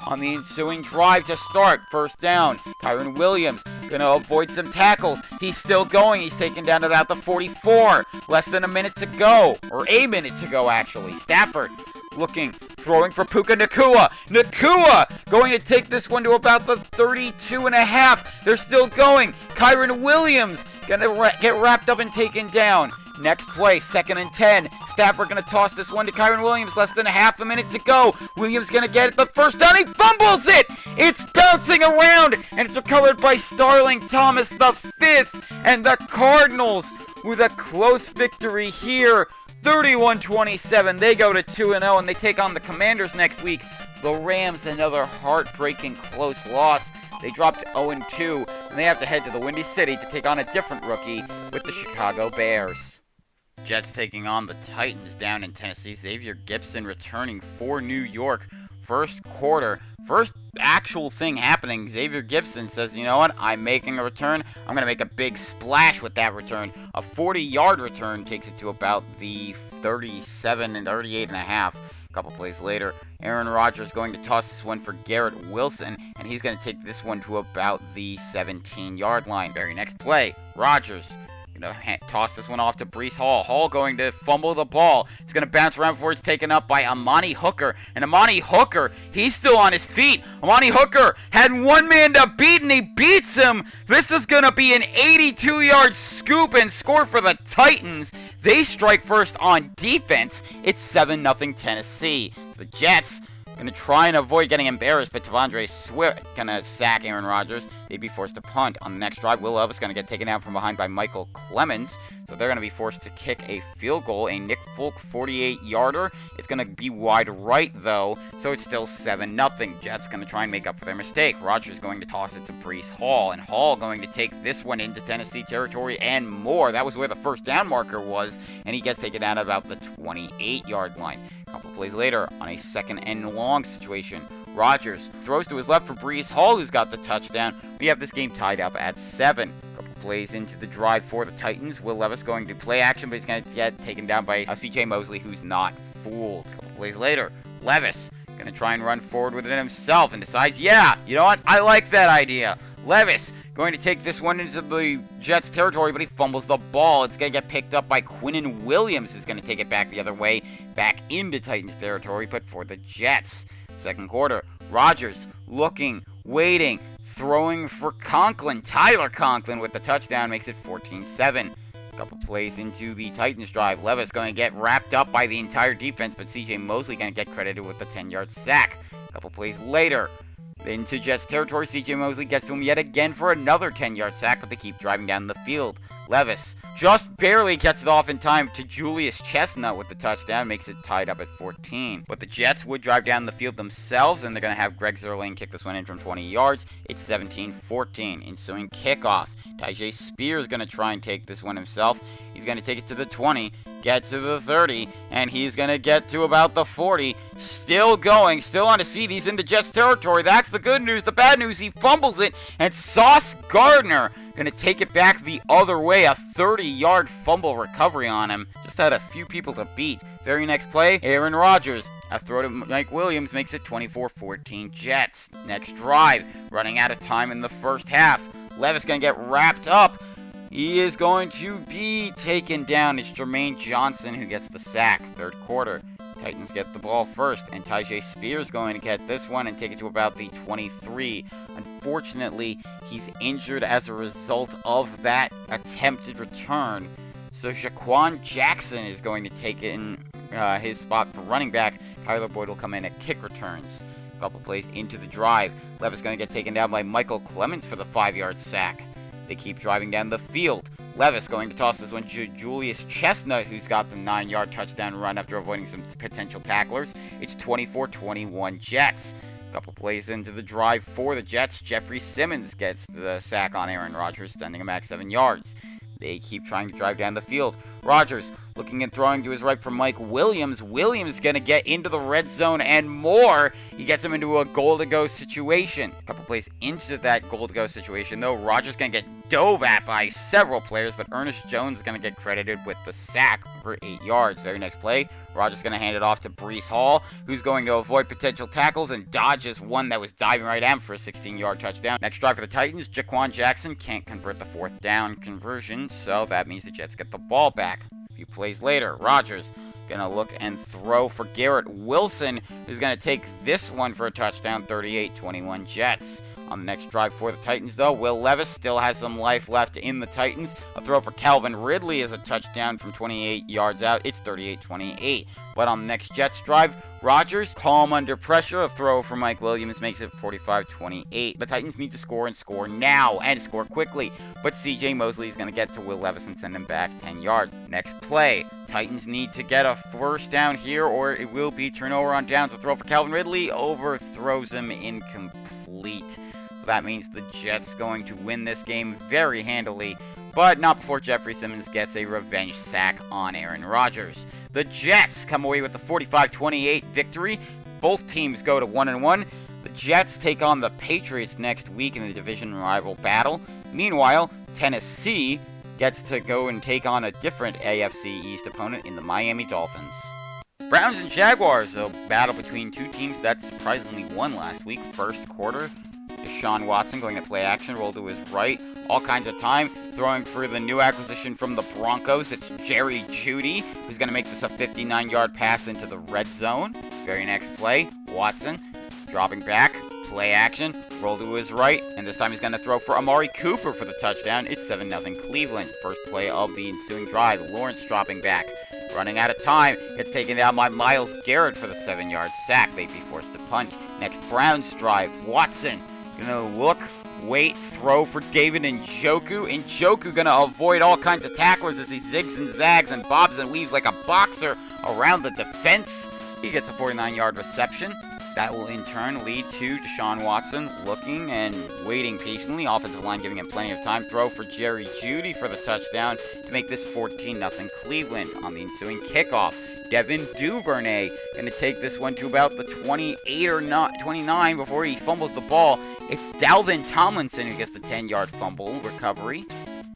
On the ensuing drive to start, first down, Kyron Williams going to avoid some tackles. He's still going. He's taken down to about the 44. Less than a minute to go, or a minute to go, actually. Stafford looking, throwing for Puka Nacua. Nacua going to take this one to about the 32.5. They're still going. Kyron Williams going to get wrapped up and taken down. Next play, 2nd and 10. Stafford going to toss this one to Kyron Williams. Less than a half a minute to go. Williams going to get it the first down. He fumbles it. It's bouncing around, and it's recovered by Starling Thomas, the 5th. And the Cardinals with a close victory here. 31-27. They go to 2-0, and they take on the Commanders next week. The Rams, another heartbreaking close loss. They dropped 0-2, and they have to head to the Windy City to take on a different rookie with the Chicago Bears. Jets taking on the Titans down in Tennessee. Xavier Gipson returning for New York. First quarter, first actual thing happening. Xavier Gipson says, you know what, I'm making a return. I'm going to make a big splash with that return. A 40-yard return takes it to about the 37 and 38.5. A couple plays later, Aaron Rodgers going to toss this one for Garrett Wilson, and he's going to take this one to about the 17-yard line. Very next play, Rodgers going to toss this one off to Breece Hall. Hall going to fumble the ball. It's going to bounce around before it's taken up by Amani Hooker. And Amani Hooker, he's still on his feet. Amani Hooker had one man to beat, and he beats him. This is going to be an 82-yard scoop and score for the Titans. They strike first on defense. It's 7-0 Tennessee. The Jets going to try and avoid getting embarrassed, but Tavondre Swift going to sack Aaron Rodgers. They'd be forced to punt on the next drive. Will Levis going to get taken down from behind by Michael Clemens, so they're going to be forced to kick a field goal, a Nick Folk 48-yarder. It's going to be wide right, though, so it's still 7-0. Jets going to try and make up for their mistake. Rodgers going to toss it to Breece Hall, and Hall going to take this one into Tennessee territory and more. That was where the first down marker was, and he gets taken down about the 28-yard line. A couple plays later, on a 2nd and long situation, Rodgers throws to his left for Breece Hall, who's got the touchdown. We have this game tied up at 7. A couple plays into the drive for the Titans. Will Levis going to play action, but he's going to get taken down by C.J. Mosley, who's not fooled. A couple plays later, Levis going to try and run forward with it himself and decides, yeah, you know what, I like that idea. Levis going to take this one into the Jets territory, but he fumbles the ball. It's going to get picked up by Quinnen Williams, who's going to take it back the other way, back into Titans territory, but for the Jets. Second quarter, Rodgers looking, waiting, throwing for Conklin. Tyler Conklin with the touchdown makes it 14-7. A couple plays into the Titans drive. Levis going to get wrapped up by the entire defense, but C.J. Mosley going to get credited with the 10-yard sack. A couple plays later, into Jets territory, C.J. Mosley gets to him yet again for another 10-yard sack, but they keep driving down the field. Levis just barely gets it off in time to Julius Chestnut with the touchdown, makes it tied up at 14. But the Jets would drive down the field themselves, and they're going to have Greg Zuerlein kick this one in from 20 yards. It's 17-14. Ensuing kickoff, Tyjae Spears going to try and take this one himself. He's going to take it to the 20, get to the 30, and he's going to get to about the 40. Still going, still on his feet. He's into Jets territory. That's the good news. The bad news, he fumbles it, and Sauce Gardner going to take it back the other way. A 30-yard fumble recovery on him. Just had a few people to beat. Very next play, Aaron Rodgers. A throw to Mike Williams makes it 24-14 Jets. Next drive, running out of time in the first half. Levis going to get wrapped up. He is going to be taken down. It's Jermaine Johnson who gets the sack. Third quarter, Titans get the ball first, and Tyjae Spears going to get this one and take it to about the 23. Unfortunately, he's injured as a result of that attempted return. So Jaquan Jackson is going to take in his spot for running back. Tyler Boyd will come in at kick returns. A couple plays into the drive. Levis going to get taken down by Michael Clemens for the 5-yard sack. They keep driving down the field. Levis going to toss this one to Julius Chestnut, who's got the 9-yard touchdown run after avoiding some potential tacklers. It's 24-21 Jets. A couple plays into the drive for the Jets. Jeffrey Simmons gets the sack on Aaron Rodgers, sending him back 7 yards. They keep trying to drive down the field. Rodgers looking and throwing to his right for Mike Williams. Williams going to get into the red zone and more. He gets him into a goal-to-go situation. A couple plays into that goal-to-go situation, though. Rodgers going to get dove at by several players, but Ernest Jones is going to get credited with the sack for 8 yards. Very next play, Rodgers going to hand it off to Breece Hall, who's going to avoid potential tackles and dodges one that was diving right at him for a 16-yard touchdown. Next drive for the Titans, Jaquan Jackson can't convert the 4th down conversion, so that means the Jets get the ball back. A few plays later, Rodgers going to look and throw for Garrett Wilson, who's going to take this one for a touchdown, 38-21 Jets. On the next drive for the Titans, though, Will Levis still has some life left in the Titans. A throw for Calvin Ridley is a touchdown from 28 yards out. It's 38-28. But on the next Jets drive, Rodgers, calm under pressure. A throw for Mike Williams makes it 45-28. The Titans need to score and score now and score quickly. But C.J. Mosley is going to get to Will Levis and send him back 10 yards. Next play, Titans need to get a first down here or it will be turnover on downs. A throw for Calvin Ridley overthrows him incomplete. That means the Jets going to win this game very handily, but not before Jeffrey Simmons gets a revenge sack on Aaron Rodgers. The Jets come away with the 45-28 victory. Both teams go to 1-1. The Jets take on the Patriots next week in the division rival battle. Meanwhile, Tennessee gets to go and take on a different AFC East opponent in the Miami Dolphins. Browns and Jaguars, a battle between two teams that surprisingly won last week. First quarter, Deshaun Watson going to play action, roll to his right, all kinds of time, throwing for the new acquisition from the Broncos. It's Jerry Jeudy, who's going to make this a 59-yard pass into the red zone. Very next play, Watson dropping back, play action, roll to his right, and this time he's going to throw for Amari Cooper for the touchdown. It's 7-0 Cleveland. First play of the ensuing drive, Lawrence dropping back. Running out of time, gets taken down by Myles Garrett for the 7-yard sack. They'd be forced to punt. Next Browns drive, Watson gonna look, wait, throw for David Njoku. Njoku gonna avoid all kinds of tacklers as he zigs and zags and bobs and weaves like a boxer around the defense. He gets a 49-yard reception. That will in turn lead to Deshaun Watson looking and waiting patiently. Offensive line giving him plenty of time. Throw for Jerry Jeudy for the touchdown to make this 14-0 Cleveland. On the ensuing kickoff, Devin Duvernay going to take this one to about the 28 or 29 before he fumbles the ball. It's Dalvin Tomlinson who gets the 10-yard fumble recovery.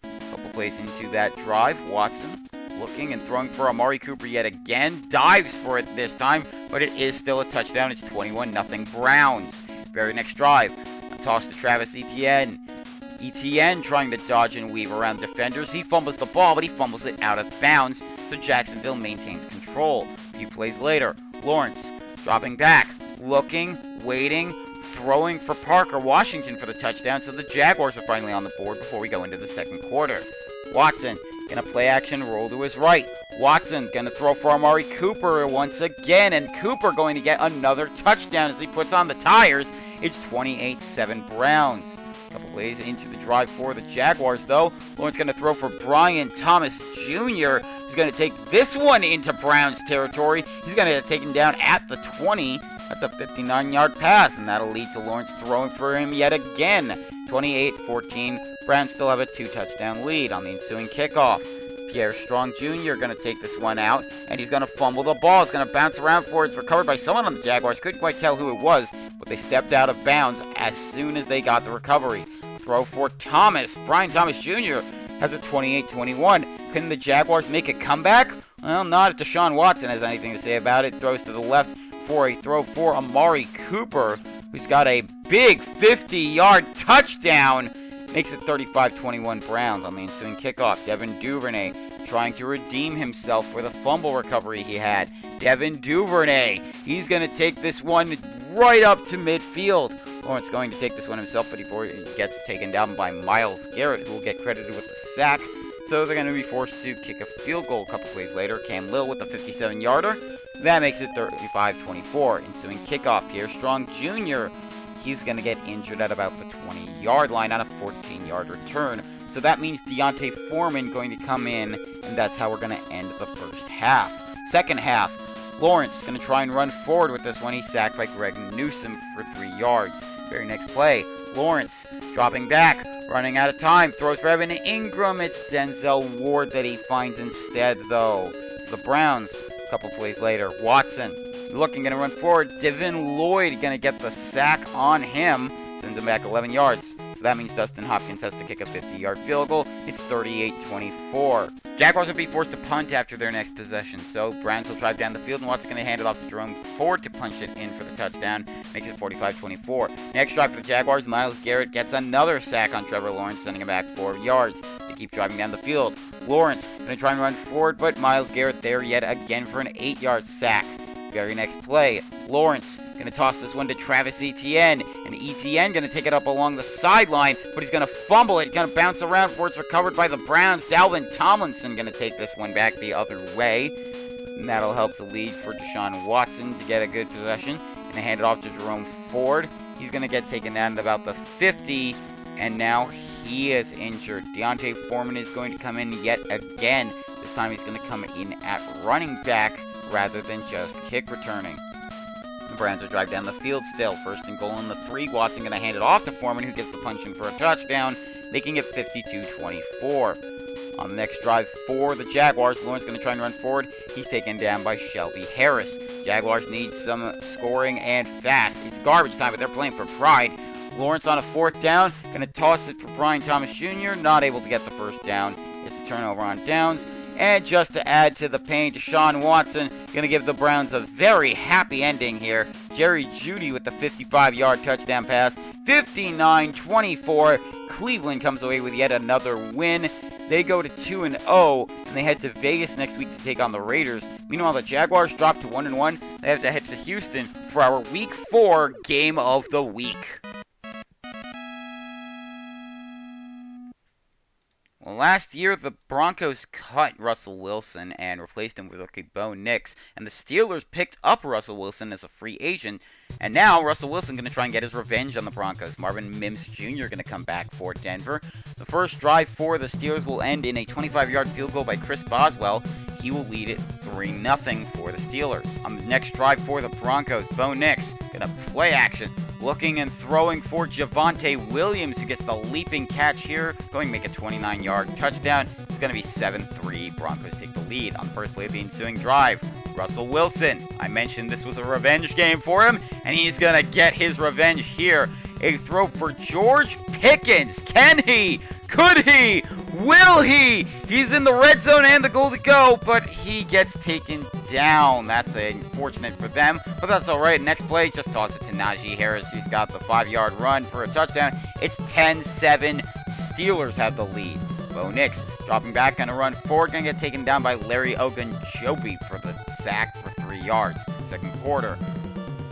A couple plays into that drive, Watson looking and throwing for Amari Cooper yet again. Dives for it this time, but it is still a touchdown. It's 21-0 Browns. Very next drive, a toss to Travis Etienne. Etienne trying to dodge and weave around defenders. He fumbles the ball, but he fumbles it out of bounds, so Jacksonville maintains control. A few plays later, Lawrence dropping back, looking, waiting, throwing for Parker Washington for the touchdown, so the Jaguars are finally on the board before we go into the second quarter. Watson gonna play action, roll to his right. Watson gonna throw for Amari Cooper once again, and Cooper going to get another touchdown as he puts on the tires. It's 28-7 Browns. A couple plays into the drive for the Jaguars, though. Lawrence gonna throw for Brian Thomas Jr., who's gonna take this one into Browns territory. He's gonna get taken down at the 20. That's a 59-yard pass, and that'll lead to Lawrence throwing for him yet again. 28-14. Browns still have a 2-touchdown lead. On the ensuing kickoff, Pierre Strong Jr. going to take this one out, and he's going to fumble the ball. It's going to bounce around for it. It's recovered by someone on the Jaguars. Couldn't quite tell who it was, but they stepped out of bounds as soon as they got the recovery. Throw for Thomas. Brian Thomas Jr. has a 28-21. Can the Jaguars make a comeback? Well, not if Deshaun Watson has anything to say about it. Throws to the left for a throw for Amari Cooper, who's got a big 50-yard touchdown. Makes it 35-21 Browns. On the ensuing kickoff, Devin Duvernay trying to redeem himself for the fumble recovery he had. Devin Duvernay. He's going to take this one right up to midfield. Lawrence going to take this one himself, but before he gets taken down by Myles Garrett, who will get credited with the sack. So they're going to be forced to kick a field goal a couple plays later. Cam Little with a 57-yarder. That makes it 35-24. Ensuing kickoff, Pierre Strong Jr., he's going to get injured at about the 20-yard line on a 14-yard return. So that means Deontay Foreman going to come in, and that's how we're going to end the first half. Second half, Lawrence going to try and run forward with this one. He's sacked by Greg Newsome for 3 yards. Very next play, Lawrence dropping back, running out of time, throws for Evan Ingram. It's Denzel Ward that he finds instead, though. It's the Browns. A couple plays later, Watson looking, going to run forward. Devin Lloyd going to get the sack on him, sends him back 11 yards. So that means Dustin Hopkins has to kick a 50-yard field goal. It's 38-24. Jaguars will be forced to punt after their next possession. So Browns will drive down the field, and Watson's going to hand it off to Jerome Ford to punch it in for the touchdown. Makes it 45-24. Next drive for the Jaguars, Myles Garrett gets another sack on Trevor Lawrence, sending him back 4 yards. They keep driving down the field. Lawrence going to try and run forward, but Myles Garrett there yet again for an 8-yard sack. Very next play, Lawrence going to toss this one to Travis Etienne, and Etienne going to take it up along the sideline, but he's going to fumble it, going to bounce around before it's recovered by the Browns. Dalvin Tomlinson going to take this one back the other way, and that'll help the lead for Deshaun Watson to get a good possession, and hand it off to Jerome Ford. He's going to get taken down at about the 50, and now he is injured. Deontay Foreman is going to come in yet again. This time he's going to come in at running back rather than just kick returning. The Browns will drive down the field still. First and goal on the 3. Watson going to hand it off to Foreman, who gets the punch in for a touchdown, making it 52-24. On the next drive for the Jaguars, Lawrence going to try and run forward. He's taken down by Shelby Harris. Jaguars need some scoring and fast. It's garbage time, but they're playing for pride. Lawrence on a 4th down, going to toss it for Brian Thomas Jr., not able to get the first down. It's a turnover on downs. And just to add to the pain, Deshaun Watson going to give the Browns a very happy ending here. Jerry Jeudy with the 55-yard touchdown pass. 59-24. Cleveland comes away with yet another win. They go to 2-0, and they head to Vegas next week to take on the Raiders. Meanwhile, the Jaguars drop to 1-1. They have to head to Houston for our Week 4 Game of the Week. Well, last year, the Broncos cut Russell Wilson and replaced him with rookie Bo Nix, and the Steelers picked up Russell Wilson as a free agent, and now Russell Wilson going to try and get his revenge on the Broncos. Marvin Mims Jr. going to come back for Denver. The first drive for the Steelers will end in a 25-yard field goal by Chris Boswell. He will lead it 3-0 for the Steelers. On the next drive for the Broncos, Bo Nix going to play action. Looking and throwing for Javonte Williams, who gets the leaping catch here, going to make a 29-yard touchdown. It's going to be 7-3. Broncos take the lead on the first play of the ensuing drive. Russell Wilson, I mentioned this was a revenge game for him, and he's going to get his revenge here. A throw for George Pickens. Can he? Could he? Will he? He's in the red zone and the goal to go, but he gets taken down. That's unfortunate for them, but that's all right. Next play, just toss it to Najee Harris. He's got the 5-yard run for a touchdown. It's 10-7. Steelers have the lead. Bo Nix dropping back, going to run forward, going to get taken down by Larry Ogunjobi for the sack for 3 yards. Second quarter.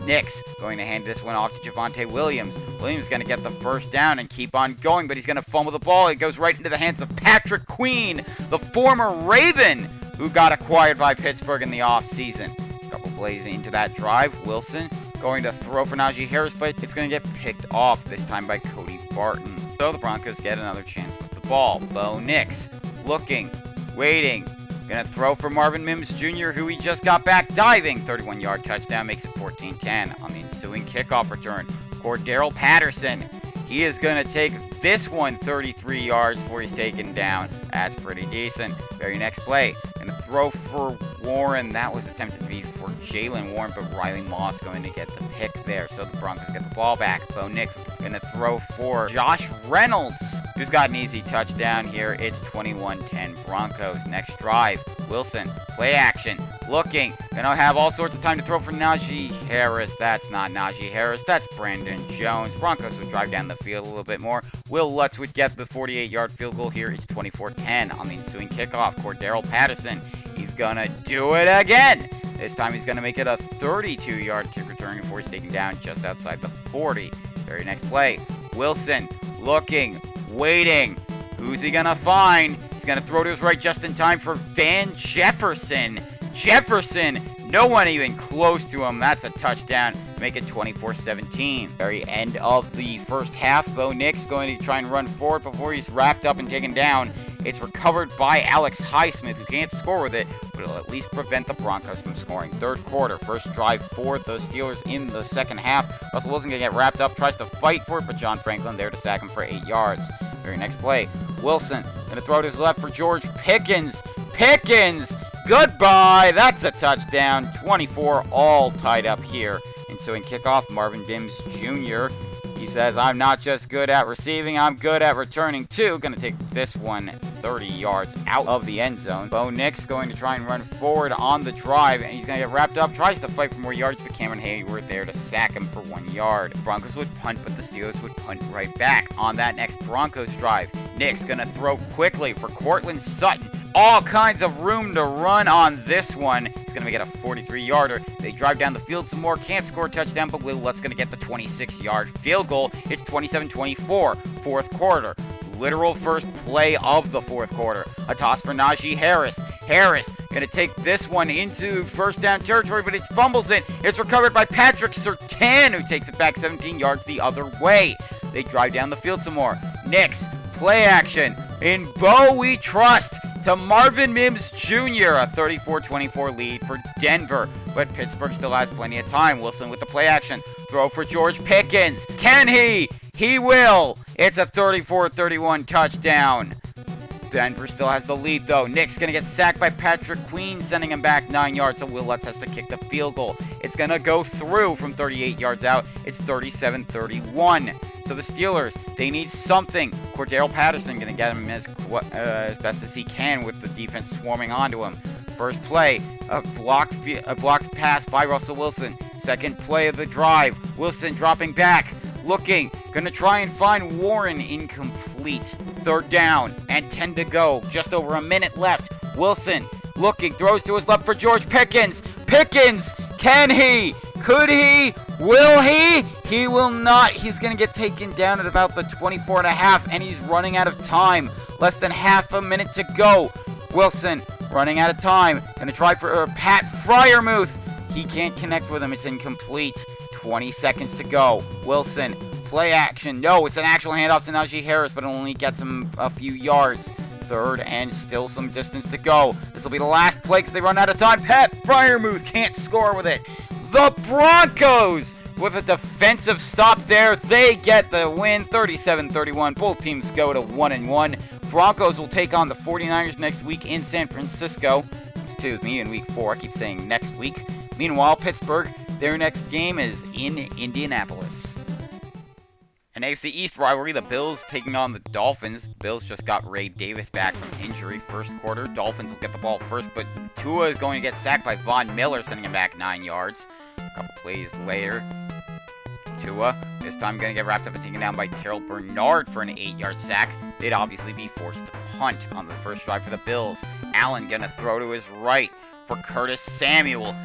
Nix going to hand this one off to Javonte Williams. Williams going to get the first down and keep on going, but he's going to fumble the ball. It goes right into the hands of Patrick Queen, the former Raven, who got acquired by Pittsburgh in the offseason. A couple plays into that drive. Wilson going to throw for Najee Harris, but it's going to get picked off, this time by Cody Barton. So the Broncos get another chance with the ball. Bo Nix looking, waiting. Going to throw for Marvin Mims Jr., who he just got back diving. 31-yard touchdown, makes it 14-10 on the ensuing kickoff return. Cordero Patterson, he is going to take this one 33 yards before he's taken down. That's pretty decent. Very next play, going to throw for Warren. That was attempted to be for Jalen Warren, but Riley Moss going to get the pick there. So the Broncos get the ball back. Bo Nix going to throw for Josh Reynolds, who's got an easy touchdown here. It's 21-10 Broncos. Next drive, Wilson, play action, looking, gonna have all sorts of time to throw for Najee Harris. That's not Najee Harris, that's Brandon Jones. Broncos would drive down the field a little bit more. Will Lutz would get the 48-yard field goal here. It's 24-10 on the ensuing kickoff. Cordero Patterson, he's gonna do it again. This time he's going to make it a 32-yard kick return before he's taken down just outside the 40. Very next play, Wilson looking, waiting. Who's he going to find? He's going to throw to his right just in time for Van Jefferson. No one even close to him. That's a touchdown. Make it 24-17. Very end of the first half, Bo Nix going to try and run forward before he's wrapped up and taken down. It's recovered by Alex Highsmith, who can't score with it, but it'll at least prevent the Broncos from scoring. Third quarter, first drive for the Steelers in the second half. Russell Wilson going to get wrapped up, tries to fight for it, but John Franklin there to sack him for 8 yards. Very next play, Wilson going to throw to his left for George Pickens. Goodbye! That's a touchdown. 24 all tied up here. Ensuing kickoff, Marvin Mims Jr. He says, I'm not just good at receiving, I'm good at returning too. Going to take this one 30 yards out of the end zone. Bo Nix going to try and run forward on the drive, and he's going to get wrapped up. Tries to fight for more yards, but Cameron Hayward there to sack him for 1 yard. The Broncos would punt, but the Steelers would punt right back. On that next Broncos drive, Nix going to throw quickly for Cortland Sutton. All kinds of room to run on this one. He's going to make it a 43-yarder. They drive down the field some more. Can't score a touchdown, but Will Lutz going to get the 26-yard field goal. It's 27-24. Fourth quarter. Literal first play of the fourth quarter. A toss for Najee Harris. Harris going to take this one into first down territory, but it fumbles it. It's recovered by Patrick Surtain, who takes it back 17 yards the other way. They drive down the field some more. Nix, play action. In Bo we trust. To Marvin Mims Jr., a 34-24 lead for Denver. But Pittsburgh still has plenty of time. Wilson with the play action. Throw for George Pickens. Can he? He will. It's a 34-31 touchdown. Denver still has the lead, though. Nick's going to get sacked by Patrick Queen, sending him back 9 yards, so Will Lutz has to kick the field goal. It's going to go through from 38 yards out. It's 37-31. So the Steelers, they need something. Cordero Patterson going to get him as best as he can with the defense swarming onto him. First play, a blocked pass by Russell Wilson. Second play of the drive, Wilson dropping back, looking, going to try and find Warren, incomplete. Third down and 10 to go, just over a minute left. Wilson looking, throws to his left for George Pickens. Pickens, can he? Could he? Will he? He will not. He's going to get taken down at about the 24 and a half, and he's running out of time. Less than half a minute to go. Wilson running out of time. Going to try for Pat Freiermuth. He can't connect with him. It's incomplete. 20 seconds to go. Wilson, play action. No, it's an actual handoff to Najee Harris, but it only gets him a few yards. Third and still some distance to go. This will be the last play because they run out of time. Pat Freiermuth can't score with it. The Broncos, with a defensive stop there, they get the win, 37-31. Both teams go to 1-1. Broncos will take on the 49ers next week in San Francisco. Excuse me, in week 4. I keep saying next week. Meanwhile, Pittsburgh, their next game is in Indianapolis. An AFC East rivalry, the Bills taking on the Dolphins. The Bills just got Ray Davis back from injury first quarter. Dolphins will get the ball first, but Tua is going to get sacked by Von Miller, sending him back 9 yards. A couple plays later, Tua, this time going to get wrapped up and taken down by Terrell Bernard for an 8-yard sack. They'd obviously be forced to punt on the first drive for the Bills. Allen going to throw to his right for Curtis Samuel.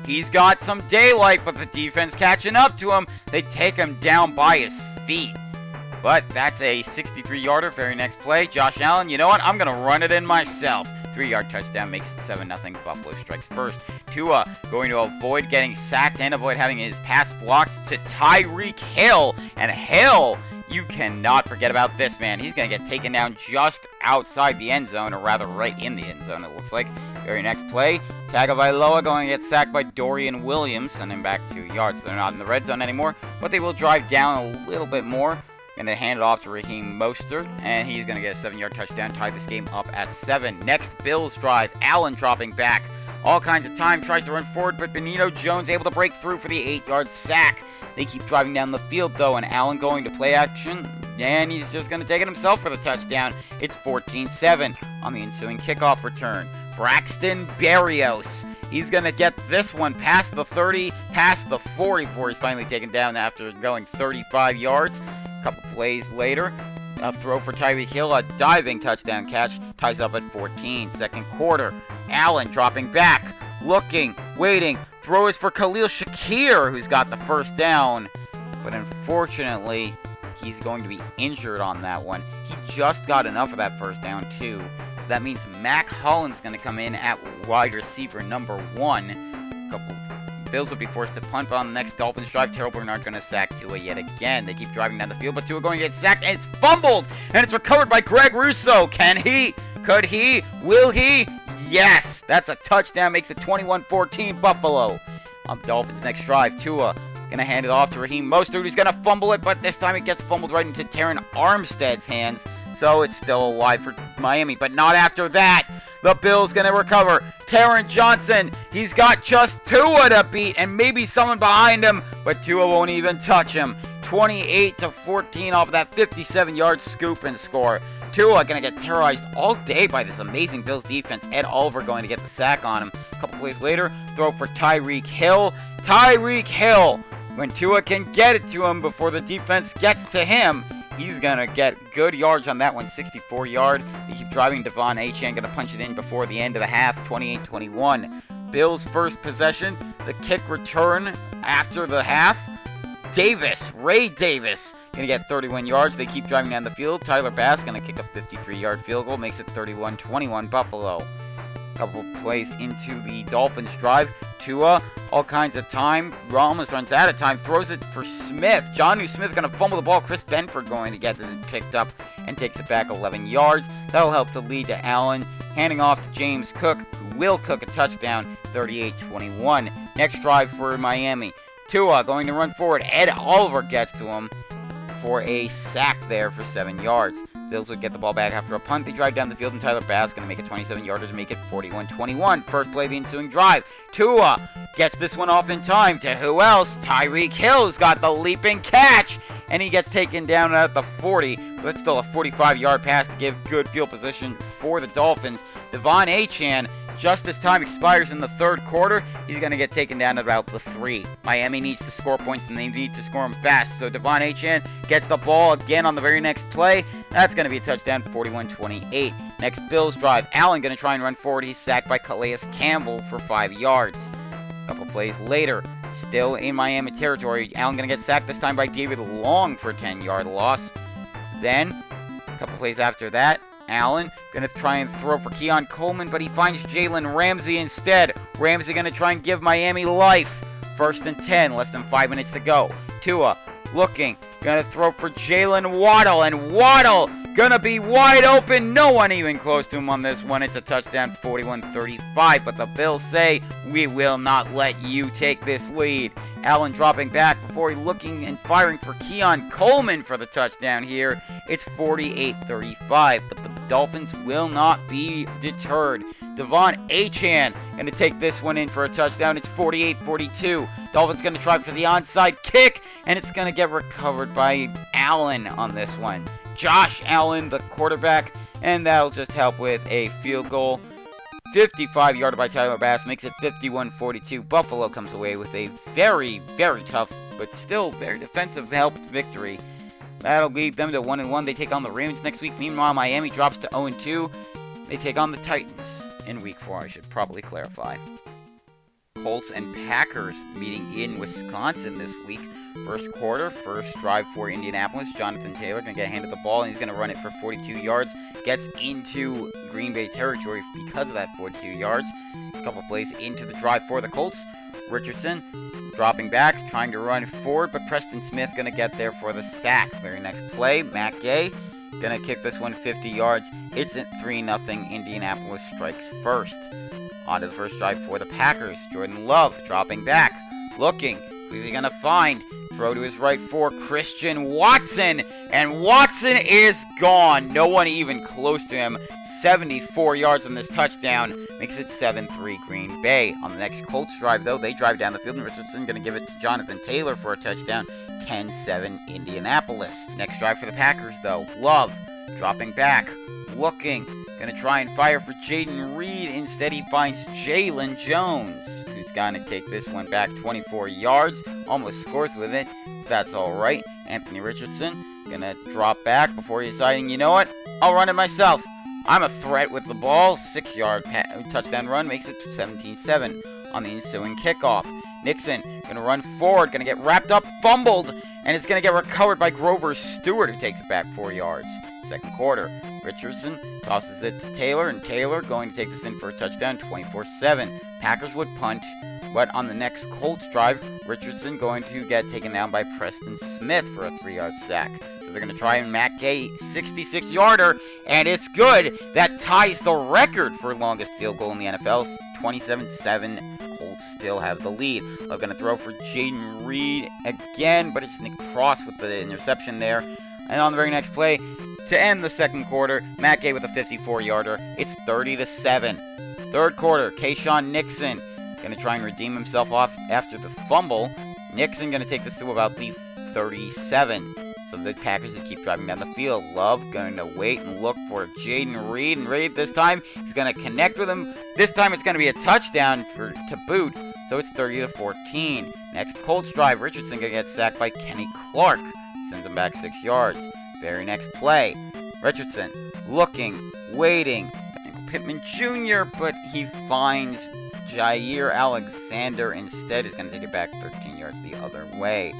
He's got some daylight, but the defense catching up to him. They take him down by his feet. But that's a 63-yarder. Very next play, Josh Allen, you know what? I'm going to run it in myself. 3-yard touchdown makes it 7-0. Buffalo strikes first. Tua going to avoid getting sacked and avoid having his pass blocked to Tyreek Hill. And Hill, you cannot forget about this man. He's going to get taken down just outside the end zone, or rather right in the end zone, it looks like. Very next play, Tagovailoa going to get sacked by Dorian Williams, sending him back 2 yards. They're not in the red zone anymore, but they will drive down a little bit more. Going to hand it off to Raheem Mostert, and he's going to get a 7-yard touchdown, tie this game up at 7. Next Bills drive, Allen dropping back. All kinds of time, tries to run forward, but Benito Jones able to break through for the 8-yard sack. They keep driving down the field, though, and Allen going to play action, and he's just going to take it himself for the touchdown. It's 14-7 on the ensuing kickoff return. Braxton Berrios, he's going to get this one past the 30, past the 40 before he's finally taken down after going 35 yards. A couple plays later, a throw for Tyreek Hill, a diving touchdown catch, ties up at 14. Second quarter, Allen dropping back, looking, waiting, throw is for Khalil Shakir, who's got the first down. But unfortunately, he's going to be injured on that one. He just got enough of that first down, too. So that means Mac Hollins going to come in at wide receiver number 1. Bills would be forced to punt on the next Dolphins drive. Terrell Bernard going to sack Tua yet again. They keep driving down the field, but Tua going to get sacked, and it's fumbled, and it's recovered by Greg Rousseau. Can he? Could he? Will he? Yes! That's a touchdown. Makes it 21-14 Buffalo. On the Dolphins' next drive, Tua going to hand it off to Raheem Mostert, who's going to fumble it, but this time it gets fumbled right into Terron Armstead's hands. So it's still alive for Miami, but not after that. The Bills going to recover. Taron Johnson, he's got just Tua to beat and maybe someone behind him, but Tua won't even touch him. 28-14 off of that 57-yard scoop and score. Tua going to get terrorized all day by this amazing Bills defense. Ed Oliver going to get the sack on him. A couple plays later, throw for Tyreek Hill. Tyreek Hill, when Tua can get it to him before the defense gets to him, he's going to get good yards on that one, 64-yard. They keep driving. Devon Achane going to punch it in before the end of the half, 28-21. Bills' first possession, the kick return after the half. Ray Davis, going to get 31 yards. They keep driving down the field. Tyler Bass going to kick a 53-yard field goal, makes it 31-21 Buffalo. Couple plays into the Dolphins drive. Tua, all kinds of time. Almost runs out of time. Throws it for Smith. Jonnu Smith going to fumble the ball. Chris Benford going to get it picked up and takes it back 11 yards. That'll help to lead to Allen. Handing off to James Cook, who will cook a touchdown, 38-21. Next drive for Miami. Tua going to run forward. Ed Oliver gets to him for a sack there for 7 yards. Bills would get the ball back after a punt. They drive down the field, and Tyler Bass going to make a 27-yarder to make it 41-21. First play of the ensuing drive. Tua gets this one off in time to who else? Tyreek Hill's got the leaping catch, and he gets taken down at the 40. But still a 45-yard pass to give good field position for the Dolphins. Devon Achane, just as time expires in the third quarter, he's going to get taken down at about the 3. Miami needs to score points, and they need to score them fast. So Devon Achane gets the ball again on the very next play. That's going to be a touchdown, 41-28. Next Bills drive. Allen going to try and run forward. He's sacked by Calais Campbell for 5 yards. A couple plays later, still in Miami territory, Allen going to get sacked this time by David Long for a 10-yard loss. Then, a couple plays after that, Allen going to try and throw for Keon Coleman, but he finds Jalen Ramsey instead. Ramsey going to try and give Miami life. 1st and 10, less than 5 minutes to go. Tua looking, going to throw for Jalen Waddle, and Waddle going to be wide open. No one even close to him on this one. It's a touchdown, 41-35, but the Bills say, we will not let you take this lead. Allen dropping back before he looking and firing for Keon Coleman for the touchdown here. It's 48-35, but the Dolphins will not be deterred. Devon Achane going to take this one in for a touchdown. It's 48-42. Dolphins going to try for the onside kick, and it's going to get recovered by Allen on this one. Josh Allen, the quarterback, and that'll just help with a field goal. 55-yarder by Tyler Bass makes it 51-42. Buffalo comes away with a very, very tough, but still very defensive helped victory. That'll lead them to 1-1. They take on the Ravens next week. Meanwhile, Miami drops to 0-2. They take on the Titans in Week 4, I should probably clarify. Colts and Packers meeting in Wisconsin this week. First quarter, first drive for Indianapolis. Jonathan Taylor going to get handed the ball, and he's going to run it for 42 yards. Gets into Green Bay territory because of that 42 yards. A couple plays into the drive for the Colts. Richardson dropping back, trying to run forward, but Preston Smith going to get there for the sack. Very next play, Matt Gay going to kick this one 50 yards. It's at 3-0. Indianapolis strikes first. On to the first drive for the Packers. Jordan Love dropping back, looking. Who's he going to find? Throw to his right for Christian Watson, and Watson is gone. No one even close to him. 74 yards on this touchdown. Makes it 7-3 Green Bay. On the next Colts drive, though, they drive down the field, and Richardson going to give it to Jonathan Taylor for a touchdown. 10-7 Indianapolis. Next drive for the Packers, though. Love dropping back, looking. Going to try and fire for Jaden Reed. Instead, he finds Jalen Jones, who's going to take this one back 24 yards. Almost scores with it. That's all right. Anthony Richardson going to drop back before deciding, you know what? I'll run it myself. I'm a threat with the ball. 6-yard touchdown run makes it 17-7. on the ensuing kickoff. Nixon going to run forward, going to get wrapped up, fumbled, and it's going to get recovered by Grover Stewart, who takes it back 4 yards. Second quarter, Richardson tosses it to Taylor, and Taylor going to take this in for a touchdown, 24-7. Packers would punt, but on the next Colts drive, Richardson going to get taken down by Preston Smith for a 3-yard sack. So they're going to try and Matt Gay 66-yarder, and it's good. That ties the record for longest field goal in the NFL, 27-7. Colts still have the lead. They're going to throw for Jaden Reed again, but it's Nick Cross with the interception there. And on the very next play, to end the second quarter, Matt Gay with a 54-yarder. It's 30-7. Third quarter, Kayshawn Nixon going to try and redeem himself off after the fumble. Nixon going to take this to about the 37. So the Packers would keep driving down the field. Love going to wait and look for Jaden Reed. And Reed this time, he's going to connect with him. This time it's going to be a touchdown to boot. So it's 30-14. Next Colts drive, Richardson going to get sacked by Kenny Clark. Sends him back 6 yards. Very next play, Richardson looking, waiting. Pittman Jr., but he finds Jair Alexander instead. Is going to take it back 13 yards the other way.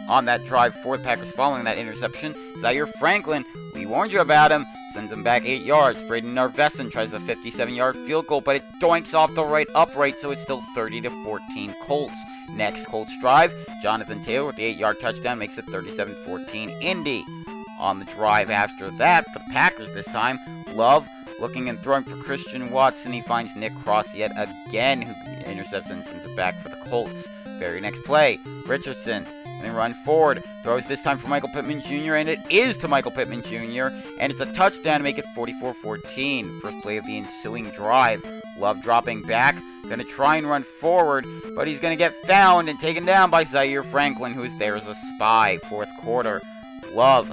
On that drive for the Packers following that interception, Zaire Franklin, we warned you about him, sends him back 8 yards. Braden Narveson tries a 57-yard field goal, but it doinks off the right upright, so it's still 30-14 Colts. Next Colts drive, Jonathan Taylor with the 8-yard touchdown makes it 37-14 Indy. On the drive after that, for the Packers this time, Love looking and throwing for Christian Watson. He finds Nick Cross yet again, who intercepts and sends it back for the Colts. Very next play, Richardson and then run forward, throws this time for Michael Pittman Jr., and it is to Michael Pittman Jr., and it's a touchdown to make it 44-14. First play of the ensuing drive. Love dropping back, going to try and run forward, but he's going to get found and taken down by Zaire Franklin, who is there as a spy. Fourth quarter, Love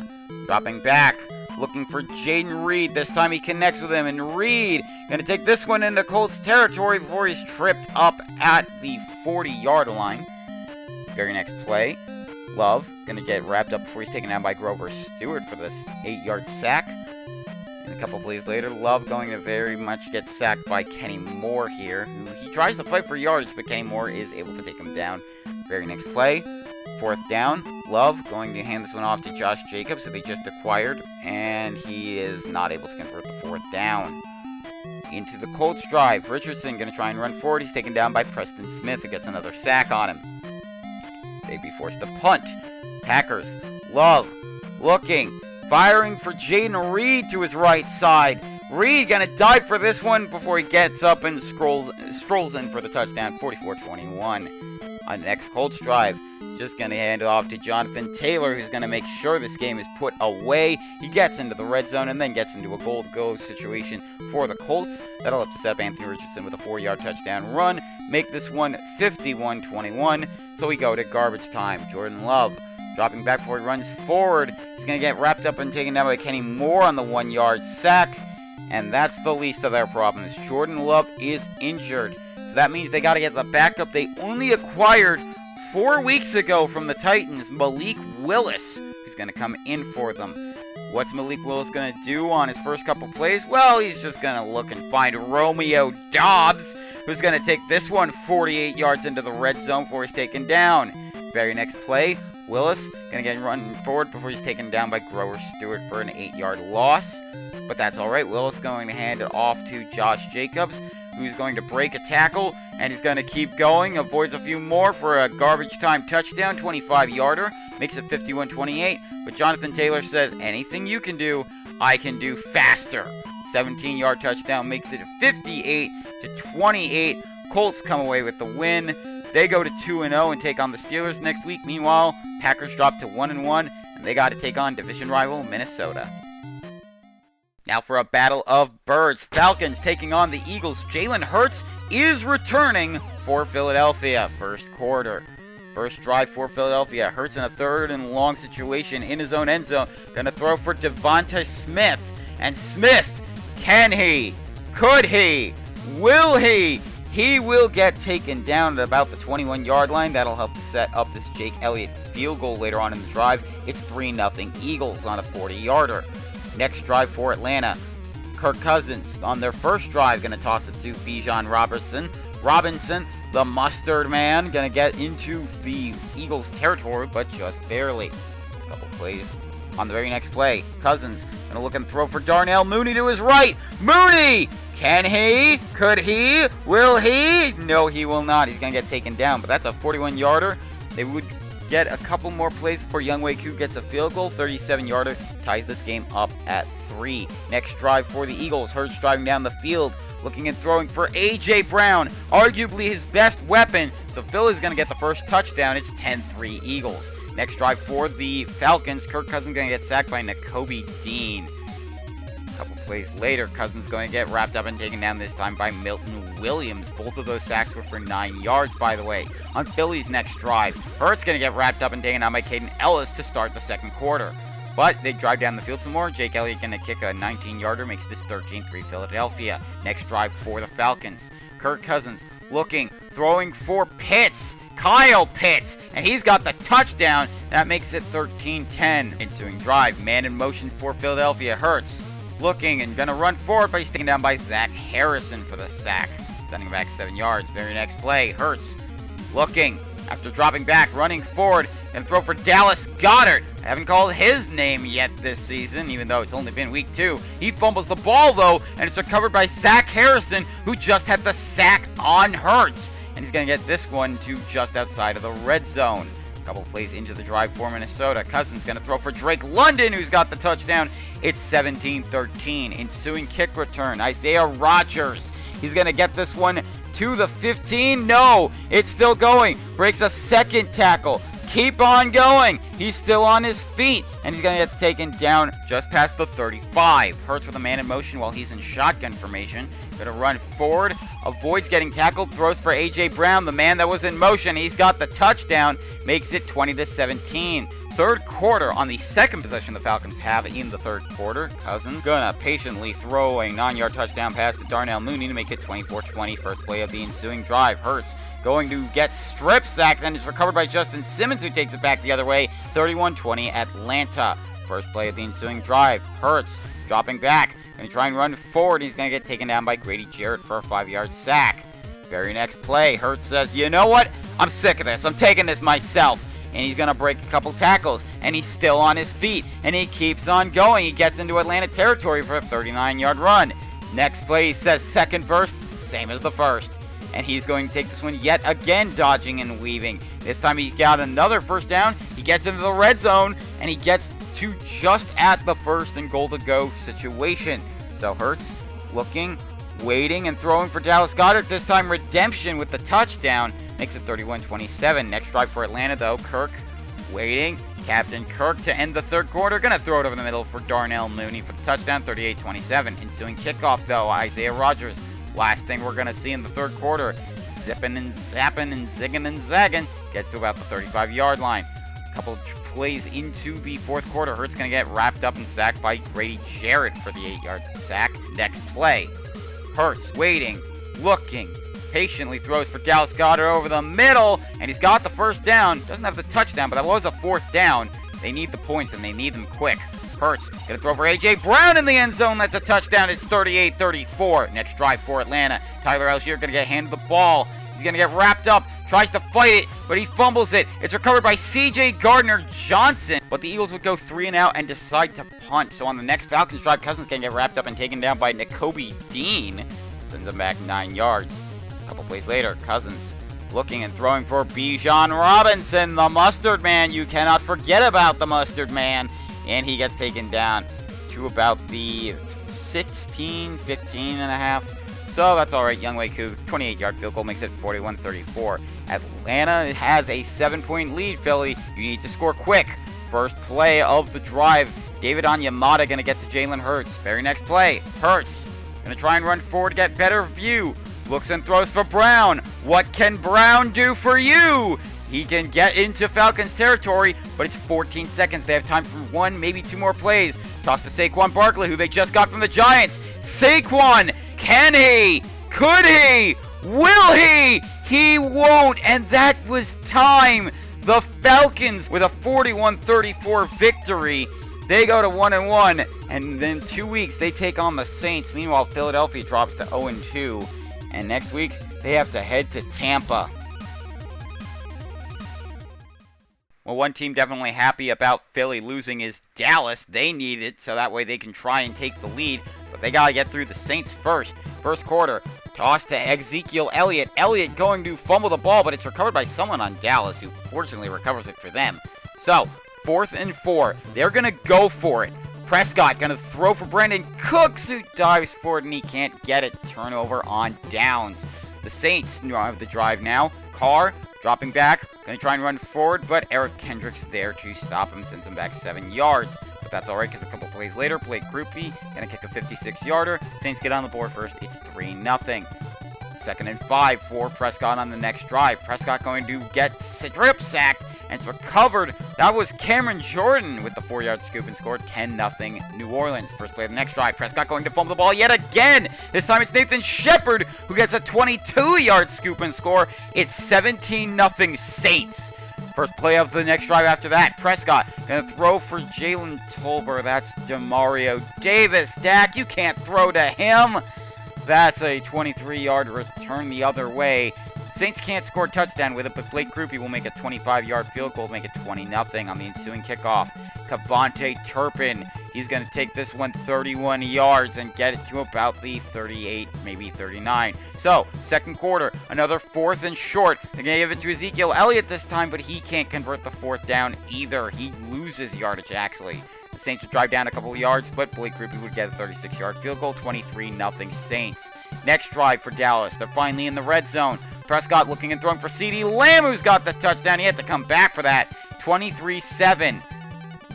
dropping back, looking for Jaden Reed. This time he connects with him, and Reed going to take this one into Colts territory before he's tripped up at the 40-yard line. Very next play, Love going to get wrapped up before he's taken down by Grover Stewart for this 8-yard sack. And a couple plays later, Love going to very much get sacked by Kenny Moore here, who he tries to fight for yardage, but Kenny Moore is able to take him down. Very next play, fourth down, Love going to hand this one off to Josh Jacobs, who they just acquired, and he is not able to convert the fourth down. Into the Colts drive, Richardson going to try and run forward. He's taken down by Preston Smith, who gets another sack on him. They'd be forced to punt. Packers, Love, looking, firing for Jaden Reed to his right side. Reed gonna dive for this one before he gets up and strolls in for the touchdown, 44-21. On the next Colts drive, just gonna hand it off to Jonathan Taylor, who's gonna make sure this game is put away. He gets into the red zone and then gets into a goal-to-go situation for the Colts. That'll have to set up Anthony Richardson with a 4-yard touchdown run, make this one 51-21. So we go to garbage time. Jordan Love dropping back before he runs forward. He's going to get wrapped up and taken down by Kenny Moore on the 1-yard sack. And that's the least of their problems. Jordan Love is injured. So that means they got to get the backup they only acquired 4 weeks ago from the Titans, Malik Willis, who's going to come in for them. What's Malik Willis going to do on his first couple plays? Well, he's just going to look and find Romeo Doubs, who's going to take this one 48 yards into the red zone before he's taken down. Very next play, Willis going to get run forward before he's taken down by Grover Stewart for an 8-yard loss. But that's all right. Willis going to hand it off to Josh Jacobs, who's going to break a tackle, and he's going to keep going, avoids a few more for a garbage time touchdown, 25-yarder, makes it 51-28. But Jonathan Taylor says, anything you can do, I can do faster. 17-yard touchdown makes it 58-28. Colts come away with the win. They go to 2-0 and take on the Steelers next week. Meanwhile, Packers drop to 1-1, and they got to take on division rival Minnesota. Now for a battle of birds. Falcons taking on the Eagles. Jalen Hurts is returning for Philadelphia. First quarter. First drive for Philadelphia. Hurts in a third and long situation in his own end zone. Gonna throw for Devonta Smith. And Smith, can he? Could he? Will he? He will get taken down at about the 21-yard line. That'll help to set up this Jake Elliott field goal later on in the drive. It's 3-0 Eagles on a 40-yarder. Next drive for Atlanta. Kirk Cousins on their first drive going to toss it to Bijan Robertson. Robinson, the mustard man, gonna get into the Eagles' territory, but just barely. A couple plays. On the very next play, Cousins gonna look and throw for Darnell Mooney to his right. Mooney! Can he? Could he? Will he? No, he will not. He's gonna get taken down, but that's a 41-yarder. They would get a couple more plays before Younghoe Koo gets a field goal. 37-yarder ties this game up at 3. Next drive for the Eagles. Hurts driving down the field, looking and throwing for A.J. Brown, arguably his best weapon. So Philly's going to get the first touchdown. It's 10-3 Eagles. Next drive for the Falcons. Kirk Cousins going to get sacked by Nakobe Dean. A couple plays later, Cousins going to get wrapped up and taken down, this time by Milton Williams. Both of those sacks were for 9 yards, by the way. On Philly's next drive, Hurts going to get wrapped up and taken down by Caden Ellis to start the second quarter. But they drive down the field some more. Jake Elliott going to kick a 19-yarder, makes this 13-3 Philadelphia. Next drive for the Falcons. Kirk Cousins looking, throwing for Pitts. Kyle Pitts, and he's got the touchdown. That makes it 13-10. Ensuing drive, man in motion for Philadelphia. Hurts looking and going to run forward, but he's taken down by Zach Harrison for the sack. Sending back 7 yards. Very next play, Hurts looking, after dropping back, running forward, and throw for Dallas Goedert. I haven't called his name yet this season, even though it's only been week 2. He fumbles the ball, though, and it's recovered by Zach Harrison, who just had the sack on Hurts. And he's going to get this one to just outside of the red zone. A couple plays into the drive for Minnesota. Cousins going to throw for Drake London, who's got the touchdown. It's 17-13. Ensuing kick return, Isaiah Rodgers. He's going to get this one to the 15. No, it's still going. Breaks a second tackle. Keep on going. He's still on his feet, and he's going to get taken down just past the 35. Hurts with a man in motion while he's in shotgun formation. Going to run forward, avoids getting tackled, throws for A.J. Brown, the man that was in motion. He's got the touchdown, makes it 20-17. Third quarter, on the second possession the Falcons have in the third quarter. Cousins gonna patiently throw a 9-yard touchdown pass to Darnell Mooney to make it 24-20. First play of the ensuing drive. Hurts going to get strip sacked, and it's recovered by Justin Simmons, who takes it back the other way. 31-20 Atlanta. First play of the ensuing drive. Hurts dropping back, going to try and run forward. He's going to get taken down by Grady Jarrett for a 5-yard sack. Very next play, Hurts says, you know what? I'm sick of this. I'm taking this myself. And he's going to break a couple tackles, and he's still on his feet, and he keeps on going. He gets into Atlanta territory for a 39-yard run. Next play, he says second verse, same as the first. And he's going to take this one yet again, dodging and weaving. This time he got another first down. He gets into the red zone, and he gets to just at the first and goal to go situation. So Hurts looking, waiting, and throwing for Dallas Goedert. This time redemption with the touchdown. Makes it 31-27. Next drive for Atlanta, though. Kirk waiting. Captain Kirk to end the third quarter. Going to throw it over the middle for Darnell Mooney for the touchdown, 38-27. Ensuing kickoff, though, Isaiah Rodgers. Last thing we're going to see in the third quarter. Zipping and zapping and zigging and zagging. Gets to about the 35-yard line. A couple plays into the fourth quarter. Hurts going to get wrapped up and sacked by Grady Jarrett for the 8-yard sack. Next play. Hurts waiting, looking, patiently throws for Dallas Goedert over the middle, and he's got the first down. Doesn't have the touchdown, but that was a fourth down. They need the points, and they need them quick. Hurts gonna throw for A.J. Brown in the end zone. That's a touchdown. It's 38-34. Next drive for Atlanta. Tyler Algier gonna get handed the ball. He's gonna get wrapped up, tries to fight it, but he fumbles it. It's recovered by C.J. Gardner-Johnson, but the Eagles would go 3 and out and decide to punt. So on the next Falcons drive, Cousins can get wrapped up and taken down by Nakobe Dean. Sends him back 9 yards. A couple plays later, Cousins looking and throwing for Bijan Robinson, the mustard man. You cannot forget about the mustard man. And he gets taken down to about the 16, 15 and a half. So that's all right. Younghoe Koo, 28-yard field goal, makes it 41-34. Atlanta has a 7-point lead. Philly, you need to score quick. First play of the drive. David Onyemata going to get to Jalen Hurts. Very next play, Hurts going to try and run forward to get better view. Looks and throws for Brown. What can Brown do for you? He can get into Falcons territory, but it's 14 seconds. They have time for 1, maybe 2 more plays. Toss to Saquon Barkley, who they just got from the Giants. Saquon, can he? Could he? Will he? He won't, and that was time. The Falcons, with a 41-34 victory, they go to 1-1, and then 2 weeks they take on the Saints. Meanwhile, Philadelphia drops to 0-2, and next week they have to head to Tampa. Well, one team definitely happy about Philly losing is Dallas. They need it so that way they can try and take the lead, but they got to get through the Saints first. First quarter, toss to Ezekiel Elliott. Elliott going to fumble the ball, but it's recovered by someone on Dallas who fortunately recovers it for them. So, 4th and 4. They're going to go for it. Prescott going to throw for Brandon Cooks, who dives for it, and he can't get it. Turnover on downs. The Saints have the drive now. Carr dropping back, going to try and run forward, but Eric Kendricks there to stop him, sends him back 7 yards. But that's all right, because a couple plays later, Blake Grupe going to kick a 56-yarder. Saints get on the board first. It's 3-0. 2nd and 5 for Prescott on the next drive. Prescott going to get strip sacked, and it's recovered. That was Cameron Jordan with the 4-yard scoop and score. 10-0 New Orleans. First play of the next drive. Prescott going to fumble the ball yet again. This time it's Nathan Shepard who gets a 22-yard scoop and score. It's 17-0 Saints. First play of the next drive after that. Prescott going to throw for Jalen Tolbert. That's Demario Davis. Dak, you can't throw to him. That's a 23-yard return the other way. Saints can't score a touchdown with it, but Blake Grupe will make a 25-yard field goal to make it 20-0 on the ensuing kickoff. Kavontae Turpin, he's going to take this one 31 yards and get it to about the 38, maybe 39. So, second quarter, another 4th and short. They're going to give it to Ezekiel Elliott this time, but he can't convert the 4th down either. He loses yardage, actually. The Saints would drive down a couple of yards, but Blake Grupe would get a 36-yard field goal, 23-0 Saints. Next drive for Dallas. They're finally in the red zone. Prescott looking and throwing for CeeDee Lamb, who's got the touchdown. He had to come back for that. 23-7.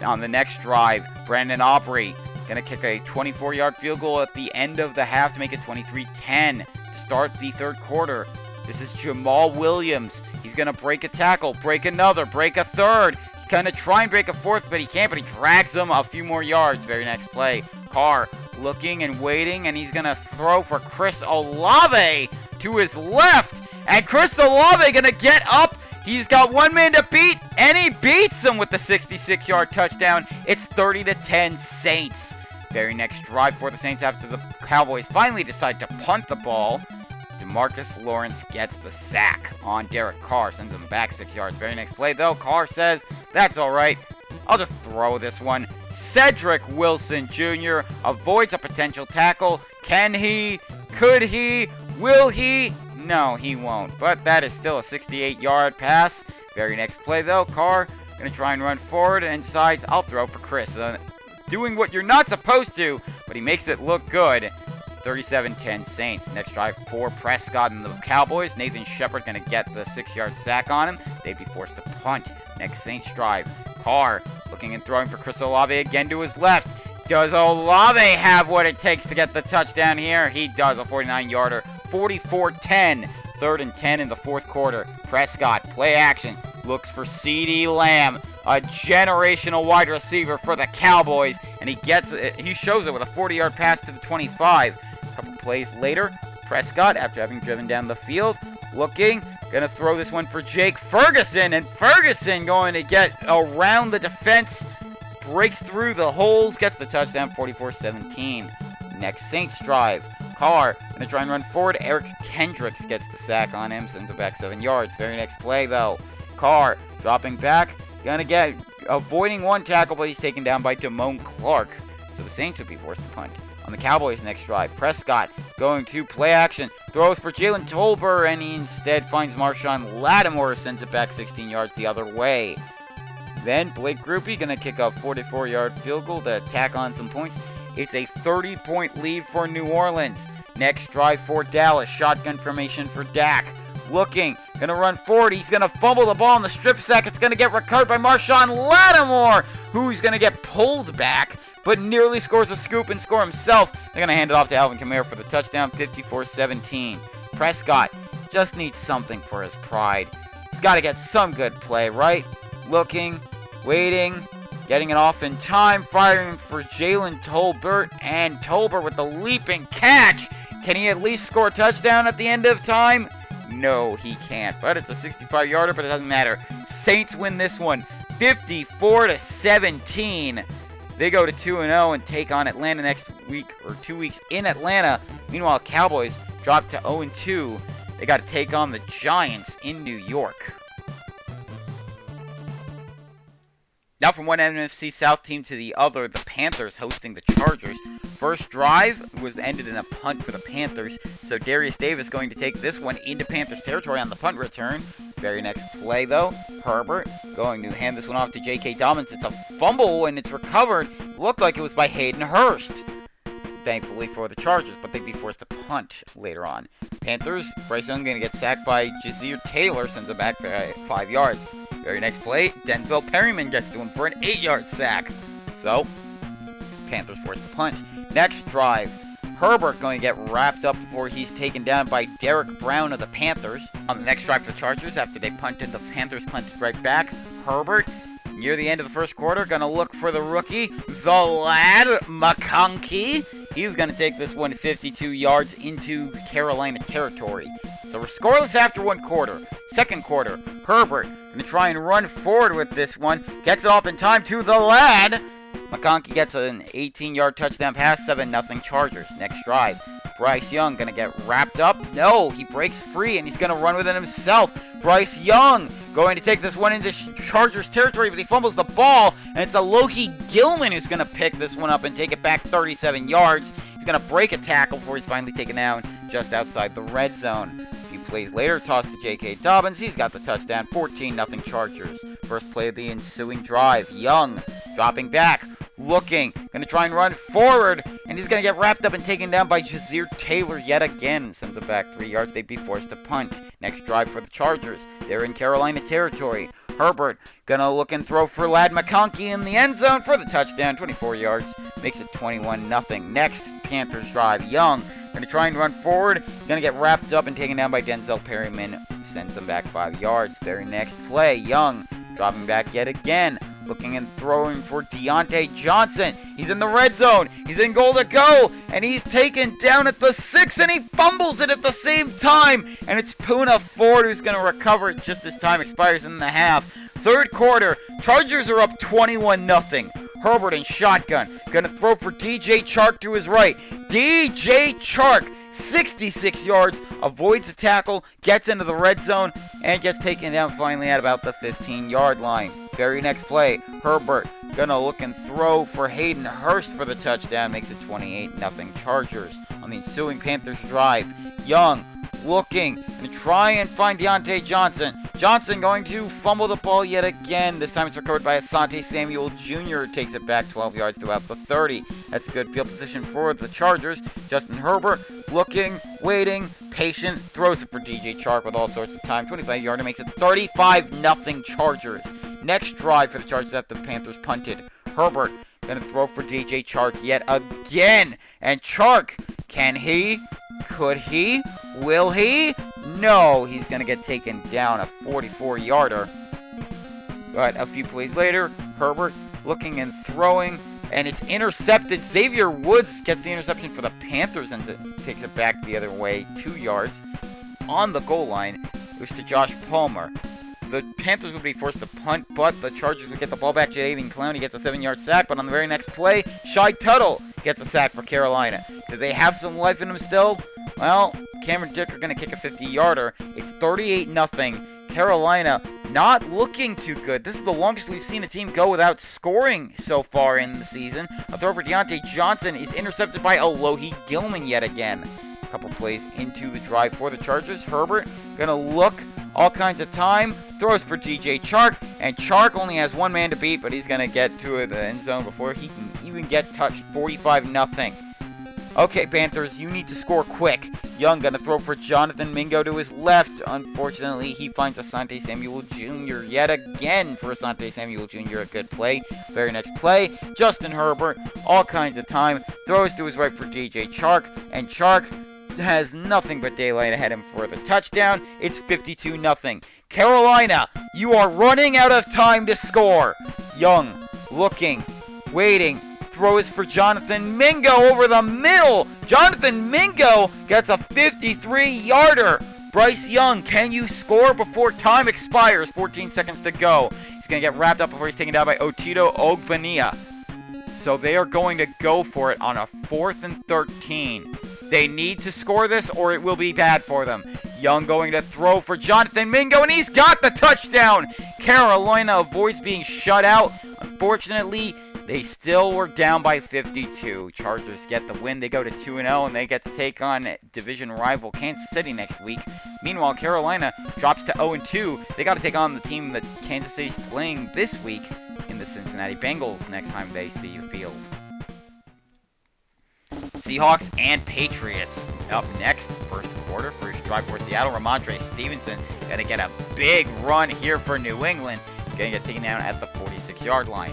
On the next drive, Brandon Aubrey going to kick a 24-yard field goal at the end of the half to make it 23-10 to start the third quarter. This is Jamal Williams. He's going to break a tackle, break another, break a third. He's going to try and break a fourth, but he can't, but he drags them a few more yards. Very next play, Carr looking and waiting, and he's going to throw for Chris Olave to his left. And Chris Olave going to get up. He's got one man to beat, and he beats him with the 66-yard touchdown. It's 30-10 Saints. Very next drive for the Saints after the Cowboys finally decide to punt the ball. DeMarcus Lawrence gets the sack on Derek Carr, sends him back 6 yards. Very next play, though, Carr says, that's all right. I'll just throw this one. Cedric Wilson Jr. avoids a potential tackle. Can he? Could he? Will he? No, he won't. But that is still a 68-yard pass. Very next play, though, Carr going to try and run forward and decides, I'll throw for Chris. Doing what you're not supposed to, but he makes it look good. 37-10 Saints. Next drive for Prescott and the Cowboys. Nathan Shepard going to get the 6-yard sack on him. They'd be forced to punt. Next Saints drive. Carr looking and throwing for Chris Olave again to his left. Does Olave have what it takes to get the touchdown here? He does, a 49-yarder. 44-10. 3rd and 10 in the fourth quarter. Prescott, play action, looks for CeeDee Lamb, a generational wide receiver for the Cowboys, and he gets it. He shows it with a 40-yard pass to the 25. A couple plays later, Prescott, after having driven down the field, looking, going to throw this one for Jake Ferguson, and Ferguson going to get around the defense, breaks through the holes, gets the touchdown, 44-17. Next Saints drive. Carr going to try and run forward. Eric Kendricks gets the sack on him, sends him back 7 yards. Very next play, though. Carr dropping back, avoiding one tackle, but he's taken down by Damone Clark. So the Saints would be forced to punt. On the Cowboys' next drive, Prescott going to play action, throws for Jalen Tolbert, and he instead finds Marshawn Lattimore, sends it back 16 yards the other way. Then Blake Grupe going to kick a 44-yard field goal to tack on some points. It's a 30-point lead for New Orleans. Next drive for Dallas. Shotgun formation for Dak. Looking. Going to run forward. He's going to fumble the ball in the strip sack. It's going to get recovered by Marshawn Lattimore, who's going to get pulled back, but nearly scores a scoop and score himself. They're going to hand it off to Alvin Kamara for the touchdown, 54-17. Prescott just needs something for his pride. He's got to get some good play, right? Looking. Waiting. Getting it off in time, firing for Jalen Tolbert, and Tolbert with the leaping catch. Can he at least score a touchdown at the end of time? No, he can't, but it's a 65-yarder, but it doesn't matter. Saints win this one, 54-17. They go to 2-0 and take on Atlanta next week, or 2 weeks in Atlanta. Meanwhile, Cowboys drop to 0-2. They got to take on the Giants in New York. Now from one NFC South team to the other, the Panthers hosting the Chargers. First drive was ended in a punt for the Panthers, so Darius Davis going to take this one into Panthers territory on the punt return. Very next play, though, Herbert going to hand this one off to J.K. Dobbins. It's a fumble, and it's recovered. Looked like it was by Hayden Hurst, thankfully for the Chargers, but they'd be forced to punt later on. Panthers, Bryce Young going to get sacked by Jazir Taylor, sends it back for 5 yards. Very next play, Denzel Perryman gets to him for an 8-yard sack. So, Panthers forced to punt. Next drive, Herbert going to get wrapped up before he's taken down by Derek Brown of the Panthers. On the next drive for the Chargers, after they punted, the Panthers punted right back. Herbert, near the end of the first quarter, going to look for the rookie, the lad, McConkey. He's going to take this one 52 yards into Carolina territory. So we're scoreless after one quarter. Second quarter, Herbert going to try and run forward with this one. Gets it off in time to the lad. McConkey gets an 18-yard touchdown pass, 7-0 Chargers. Next drive, Bryce Young going to get wrapped up. No, he breaks free, and he's going to run with it himself. Bryce Young going to take this one into Chargers territory, but he fumbles the ball, and it's Alohi Gilman who's going to pick this one up and take it back 37 yards. He's going to break a tackle before he's finally taken down just outside the red zone. A few plays later, toss to J.K. Dobbins. He's got the touchdown, 14-0 Chargers. First play of the ensuing drive, Young dropping back, looking, going to try and run forward, and he's going to get wrapped up and taken down by Jazir Taylor yet again. Sends it back 3 yards. They'd be forced to punt. Next drive for the Chargers. They're in Carolina territory. Herbert going to look and throw for Lad McConkey in the end zone for the touchdown. 24 yards. Makes it 21-0. Next Panthers drive. Young going to try and run forward. Going to get wrapped up and taken down by Denzel Perryman. Sends them back 5 yards. Very next play. Young dropping back yet again. Looking and throwing for Deontay Johnson. He's in the red zone. He's in goal to go. And he's taken down at the 6, and he fumbles it at the same time. And it's Poona Ford who's going to recover it just as time expires in the half. Third quarter, Chargers are up 21-0. Herbert in shotgun. Going to throw for DJ Chark to his right. DJ Chark, 66 yards, avoids the tackle, gets into the red zone, and gets taken down finally at about the 15-yard line. Very next play, Herbert gonna look and throw for Hayden Hurst for the touchdown, makes it 28-0 Chargers. On the ensuing Panthers drive, Young looking and try and find Deontay Johnson. Johnson going to fumble the ball yet again. This time it's recovered by Asante Samuel Jr. Takes it back 12 yards to about the 30. That's a good field position for the Chargers. Justin Herbert looking, waiting, patient, throws it for DJ Chark with all sorts of time. 25-yarder makes it 35-0 Chargers. Next drive for the Chargers after the Panthers punted. Herbert going to throw for DJ Chark yet again. And Chark, can he? Could he? Will he? No, he's going to get taken down, a 44-yarder. But a few plays later, Herbert looking and throwing, and it's intercepted. Xavier Woods gets the interception for the Panthers and takes it back the other way, 2 yards. On the goal line, it was to Josh Palmer. The Panthers would be forced to punt, but the Chargers would get the ball back. Jadeveon Clowney gets a 7-yard sack, but on the very next play, Shai Tuttle gets a sack for Carolina. Do they have some life in them still? Well, Cameron Dick are going to kick a 50-yarder. It's 38-0. Carolina not looking too good. This is the longest we've seen a team go without scoring so far in the season. A throw for Deontay Johnson is intercepted by Alohi Gilman yet again. A couple plays into the drive for the Chargers. Herbert going to look all kinds of time, throws for DJ Chark, and Chark only has one man to beat, but he's going to get to the end zone before he can even get touched. 45-0. Okay, Panthers, you need to score quick. Young going to throw for Jonathan Mingo to his left. Unfortunately, he finds Asante Samuel Jr. yet again for Asante Samuel Jr. A good play. Very next play, Justin Herbert, all kinds of time, throws to his right for DJ Chark, and Chark has nothing but daylight ahead of him for the touchdown. It's 52-0. Carolina, you are running out of time to score. Young, looking, waiting, throws for Jonathan Mingo over the middle. Jonathan Mingo gets a 53-yarder. Bryce Young, can you score before time expires? 14 seconds to go. He's going to get wrapped up before he's taken down by Otito Ogbania. So they are going to go for it on a 4th and 13. They need to score this or it will be bad for them. Young going to throw for Jonathan Mingo, and he's got the touchdown. Carolina avoids being shut out. Unfortunately, they still were down by 52. Chargers get the win. They go to 2-0, and they get to take on division rival Kansas City next week. Meanwhile, Carolina drops to 0-2. They got to take on the team that Kansas City's playing this week in the Cincinnati Bengals next time they see the field. Seahawks and Patriots up next. First quarter, first drive for Seattle. Ramondre Stevenson going to get a big run here for New England. Going to get taken down at the 46-yard line.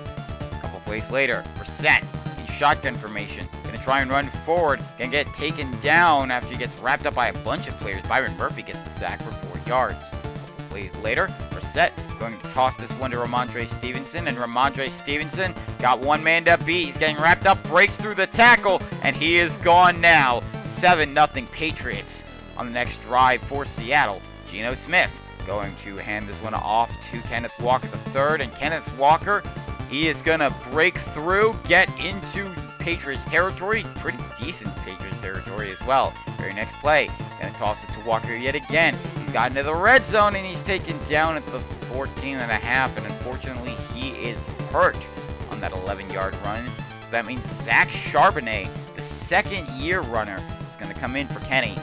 A couple plays later, Brissett in shotgun formation. Going to try and run forward. Going to get taken down after he gets wrapped up by a bunch of players. Byron Murphy gets the sack for 4 yards. A couple plays later, Brissett going to toss this one to Ramondre Stevenson, and Ramondre Stevenson got one man to beat. He's getting wrapped up, breaks through the tackle, and he is gone now. 7-0 Patriots on the next drive for Seattle. Geno Smith going to hand this one off to Kenneth Walker III, and Kenneth Walker, he is going to break through, get into Patriots territory, pretty decent Patriots territory as well. Very next play, going to toss it to Walker yet again. He's got into the red zone, and he's taken down at the 14.5, and unfortunately he is hurt on that 11-yard run. So that means Zach Charbonnet, the second-year runner, is going to come in for Kenny.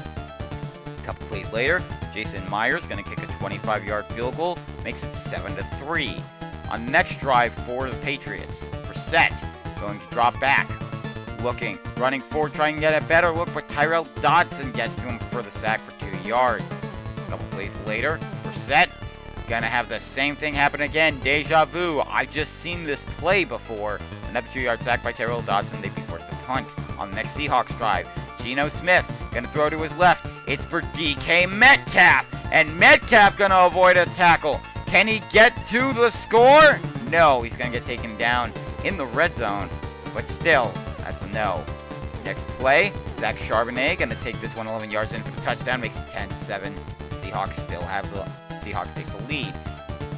A couple plays later, Jason Myers going to kick a 25-yard field goal, makes it 7-3. On the next drive for the Patriots, Brissett going to drop back, looking, running forward, trying to get a better look, but Tyrell Dodson gets to him for the sack for 2 yards. A couple plays later, Brissett gonna have the same thing happen again. Deja vu. I've just seen this play before. Another 2-yard sack by Tyrell Dodson. They'd be forced to punt on the next Seahawks drive. Geno Smith gonna throw to his left. It's for DK Metcalf, and Metcalf gonna avoid a tackle. Can he get to the score? No, he's gonna get taken down in the red zone, but still, that's a no. Next play, Zach Charbonnet gonna take this one 11 yards in for the touchdown, makes it 10-7. Seahawks take the lead.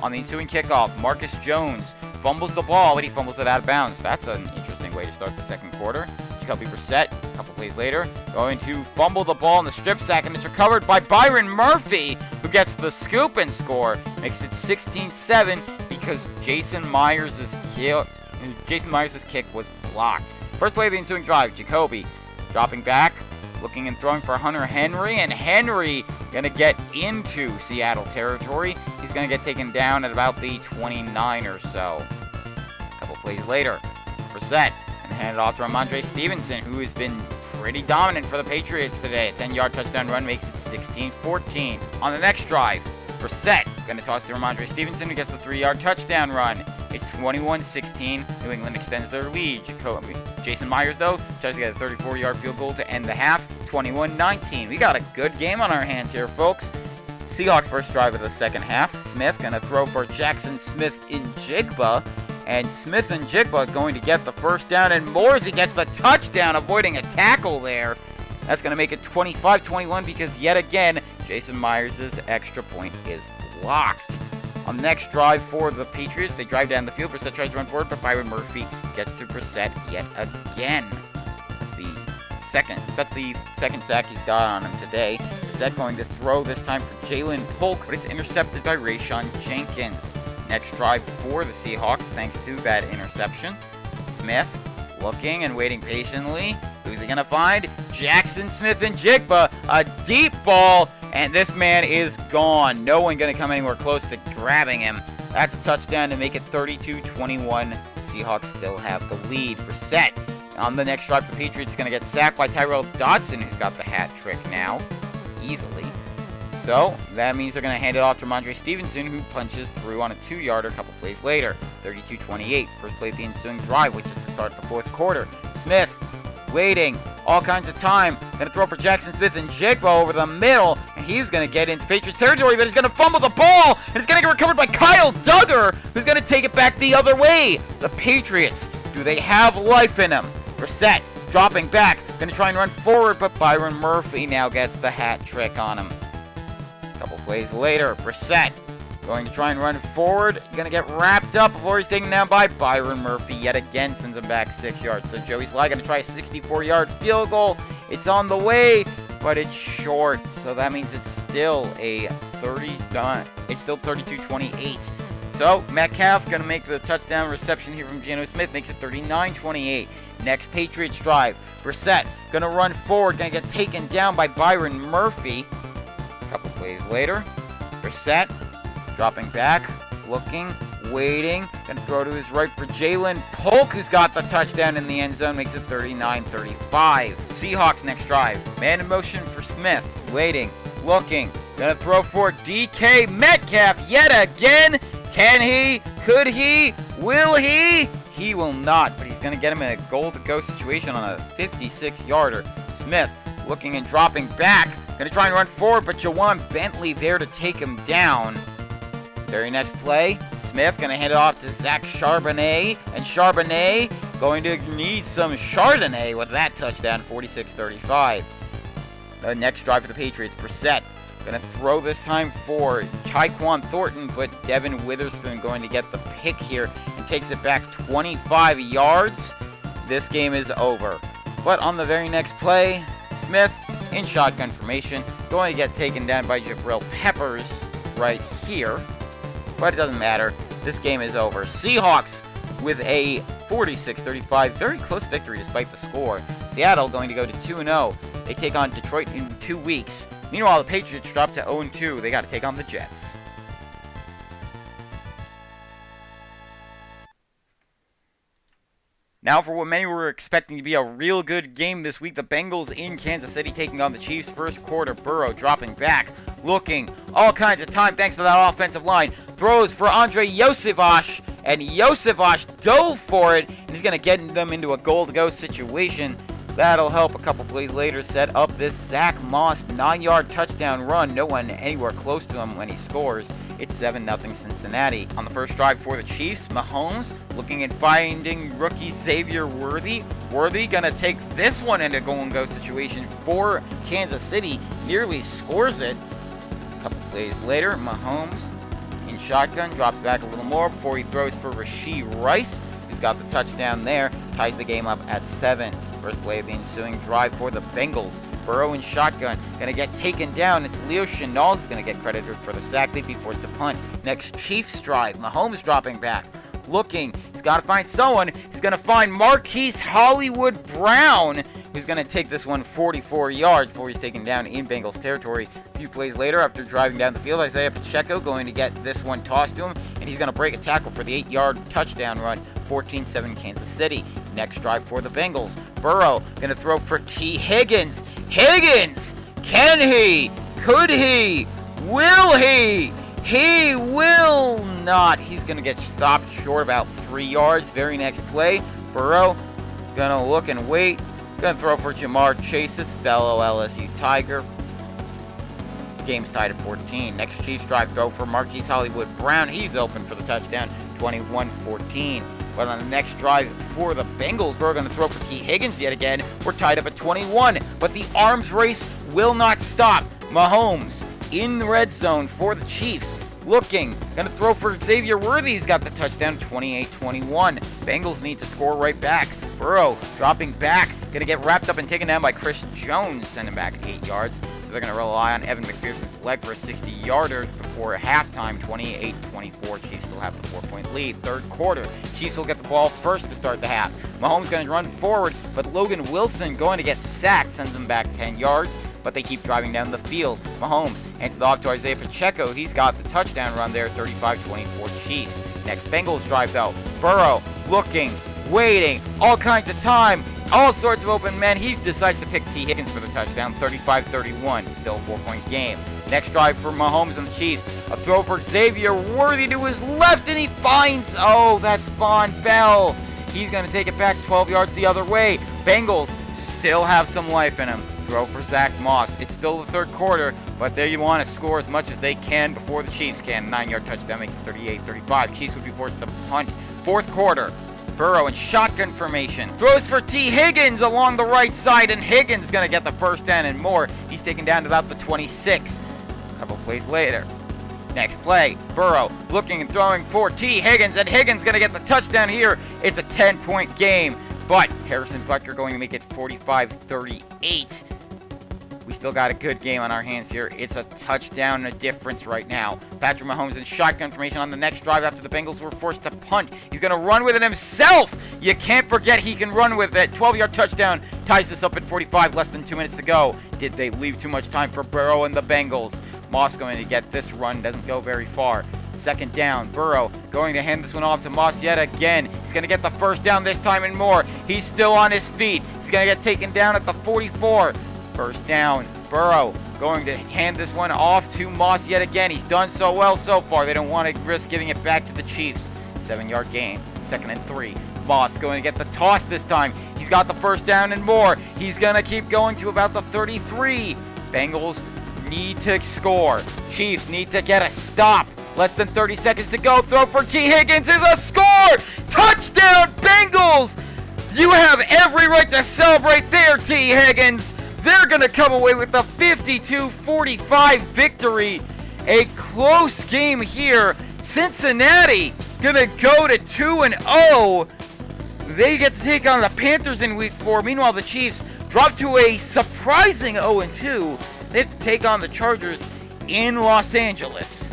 On the ensuing kickoff, Marcus Jones fumbles the ball, but he fumbles it out of bounds. That's an interesting way to start the second quarter. Jacoby Brissett, a couple plays later, going to fumble the ball in the strip sack, and it's recovered by Byron Murphy, who gets the scoop and score. Makes it 16-7 because Jason Myers' kick was blocked. First play of the ensuing drive, Jacoby dropping back, looking and throwing for Hunter Henry, and Henry going to get into Seattle territory. He's going to get taken down at about the 29 or so. A couple plays later, Brissett and hand it off to Ramondre Stevenson, who has been pretty dominant for the Patriots today. A 10-yard touchdown run makes it 16-14. On the next drive, Brissett going to toss to Ramondre Stevenson, who gets the 3-yard touchdown run. It's 21-16. New England extends their lead. Jason Myers, though, tries to get a 34-yard field goal to end the half. 21-19. We got a good game on our hands here, folks. Seahawks first drive of the second half. Smith going to throw for Jackson Smith-Njigba. And Smith-Njigba going to get the first down. And Morrissey gets the touchdown, avoiding a tackle there. That's going to make it 25-21 because, yet again, Jason Myers' extra point is blocked. On the next drive for the Patriots, they drive down the field. Brissett tries to run forward, but Byron Murphy gets to Brissett yet again. That's the second sack he's got on him today. Brissett going to throw this time for Jalen Polk, but it's intercepted by Rayshon Jenkins. Next drive for the Seahawks, thanks to that interception. Smith looking and waiting patiently. Who's he going to find? Jackson Smith-Njigba, a deep ball, and this man is gone. No one going to come anywhere close to grabbing him. That's a touchdown to make it 32-21. Seahawks still have the lead. Brissett on the next drive for the Patriots is going to get sacked by Tyrell Dodson, who's got the hat trick now, easily. So that means they're going to hand it off to Ramondre Stevenson, who punches through on a 2-yarder a couple plays later. 32-28. First play of the ensuing drive, which is to start the fourth quarter. Smith waiting, all kinds of time. Going to throw for Jackson Smith-Njigba over the middle, and he's going to get into Patriots territory, but he's going to fumble the ball, and it's going to get recovered by Kyle Duggar, who's going to take it back the other way. The Patriots, do they have life in them? Brissett dropping back, going to try and run forward, but Byron Murphy now gets the hat trick on him. A couple plays later, Brissett going to try and run forward, going to get wrapped up before he's taken down by Byron Murphy yet again, sends him back 6 yards. So Joey Sly going to try a 64-yard field goal. It's on the way, but it's short, so that means it's still a 32-28. So Metcalf gonna make the touchdown reception here from Geno Smith, makes it 39-28. Next Patriots drive, Brissett gonna run forward, gonna get taken down by Byron Murphy. A couple plays later, Brissett dropping back, looking, waiting, gonna throw to his right for Jalen Polk, who's got the touchdown in the end zone, makes it 39-35. Seahawks next drive, man in motion for Smith, waiting, looking, gonna throw for DK Metcalf yet again. Can he? Could he? Will he? He will not, but he's gonna get him in a goal-to-go situation on a 56-yarder. Smith looking and dropping back, gonna try and run forward, but Jawan Bentley there to take him down. Very next play, Smith gonna hand it off to Zach Charbonnet, and Charbonnet going to need some Chardonnay with that touchdown, 46-35. The next drive for the Patriots, Brissett gonna throw this time for Tyquan Thornton, but Devin Witherspoon going to get the pick here and takes it back 25 yards. This game is over. But on the very next play, Smith in shotgun formation, going to get taken down by Jabril Peppers right here. But it doesn't matter. This game is over. Seahawks with a 46-35, very close victory despite the score. Seattle going to go to 2-0. They take on Detroit in 2 weeks. Meanwhile, the Patriots drop to 0-2. They got to take on the Jets. Now for what many were expecting to be a real good game this week, the Bengals in Kansas City taking on the Chiefs. First quarter, Burrow dropping back, looking, all kinds of time thanks to that offensive line. Throws for Andre Iosivas, and Iosivas dove for it, and he's going to get them into a goal-to-go situation. That'll help a couple plays later set up this Zach Moss 9-yard touchdown run. No one anywhere close to him when he scores. It's 7-0 Cincinnati. On the first drive for the Chiefs, Mahomes looking at finding rookie Xavier Worthy. Worthy gonna take this one into go-and-go situation for Kansas City. Nearly scores it. A couple plays later, Mahomes in shotgun drops back a little more before he throws for Rashee Rice, who's got the touchdown there. Ties the game up at 7. First play of the ensuing drive for the Bengals. Burrow in shotgun, gonna get taken down. It's Leo Chenal who's gonna get credited for the sack. They'd be forced to punt. Next Chiefs drive, Mahomes dropping back, looking. He's gotta find someone. He's gonna find Marquise Hollywood Brown, who's gonna take this one 44 yards before he's taken down in Bengals territory. A few plays later, after driving down the field, Isaiah Pacheco going to get this one tossed to him, and he's gonna break a tackle for the 8-yard touchdown run. 14-7 Kansas City. Next drive for the Bengals. Burrow gonna throw for T. Higgins. Higgins! Can he? Could he? Will he? He will not. He's gonna get stopped short about 3 yards. Very next play, Burrow gonna look and wait. Gonna throw for Jamar Chase's fellow LSU Tiger. Game's tied at 14. Next Chiefs drive, throw for Marquise Hollywood Brown. He's open for the touchdown, 21-14. But on the next drive for the Bengals, we're going to throw for T. Higgins yet again. We're tied up at 21. But the arms race will not stop. Mahomes in the red zone for the Chiefs. Looking. Going to throw for Xavier Worthy. He's got the touchdown, 28-21. Bengals need to score right back. Burrow dropping back. Going to get wrapped up and taken down by Chris Jones. Sending back 8 yards. So they're going to rely on Evan McPherson's leg for a 60-yarder before halftime, 28-24. Chiefs still have the 4-point lead. Third quarter, Chiefs will get the ball first to start the half. Mahomes going to run forward, but Logan Wilson going to get sacked, sends them back 10 yards, but they keep driving down the field. Mahomes hands it off to Isaiah Pacheco. He's got the touchdown run there, 35-24 Chiefs. Next Bengals drive though. Burrow looking, waiting, all kinds of time. All sorts of open men. He decides to pick T. Higgins for the touchdown, 35-31. Still a 4-point game. Next drive for Mahomes and the Chiefs. A throw for Xavier Worthy to his left, and he finds, that's Von Bell. He's going to take it back 12 yards the other way. Bengals still have some life in him. Throw for Zach Moss. It's still the third quarter, but there you want to score as much as they can before the Chiefs can. 9-yard touchdown makes it 38-35. Chiefs would be forced to punt. Fourth quarter. Burrow in shotgun formation. Throws for T. Higgins along the right side, and Higgins going to get the first down and more. He's taken down to about the 26. A couple plays later. Next play, Burrow looking and throwing for T. Higgins, and Higgins going to get the touchdown here. It's a 10-point game, but Harrison Butker going to make it 45-38. we still got a good game on our hands here. It's a touchdown and a difference right now. Patrick Mahomes in shotgun formation on the next drive after the Bengals were forced to punt. He's going to run with it himself. You can't forget he can run with it. 12-yard touchdown ties this up at 45, less than 2 minutes to go. Did they leave too much time for Burrow and the Bengals? Moss going to get this run, doesn't go very far. Second down, Burrow going to hand this one off to Moss yet again. He's going to get the first down this time and more. He's still on his feet. He's going to get taken down at the 44. First down, Burrow going to hand this one off to Moss yet again. He's done so well so far. They don't want to risk giving it back to the Chiefs. 7-yard gain, 2nd and 3. Moss going to get the toss this time. He's got the first down and more. He's going to keep going to about the 33. Bengals need to score. Chiefs need to get a stop. Less than 30 seconds to go. Throw for T. Higgins is a score! Touchdown, Bengals! You have every right to celebrate there, T. Higgins. They're going to come away with a 52-45 victory. A close game here. Cincinnati going to go to 2-0. They get to take on the Panthers in Week 4. Meanwhile, the Chiefs drop to a surprising 0-2. They have to take on the Chargers in Los Angeles.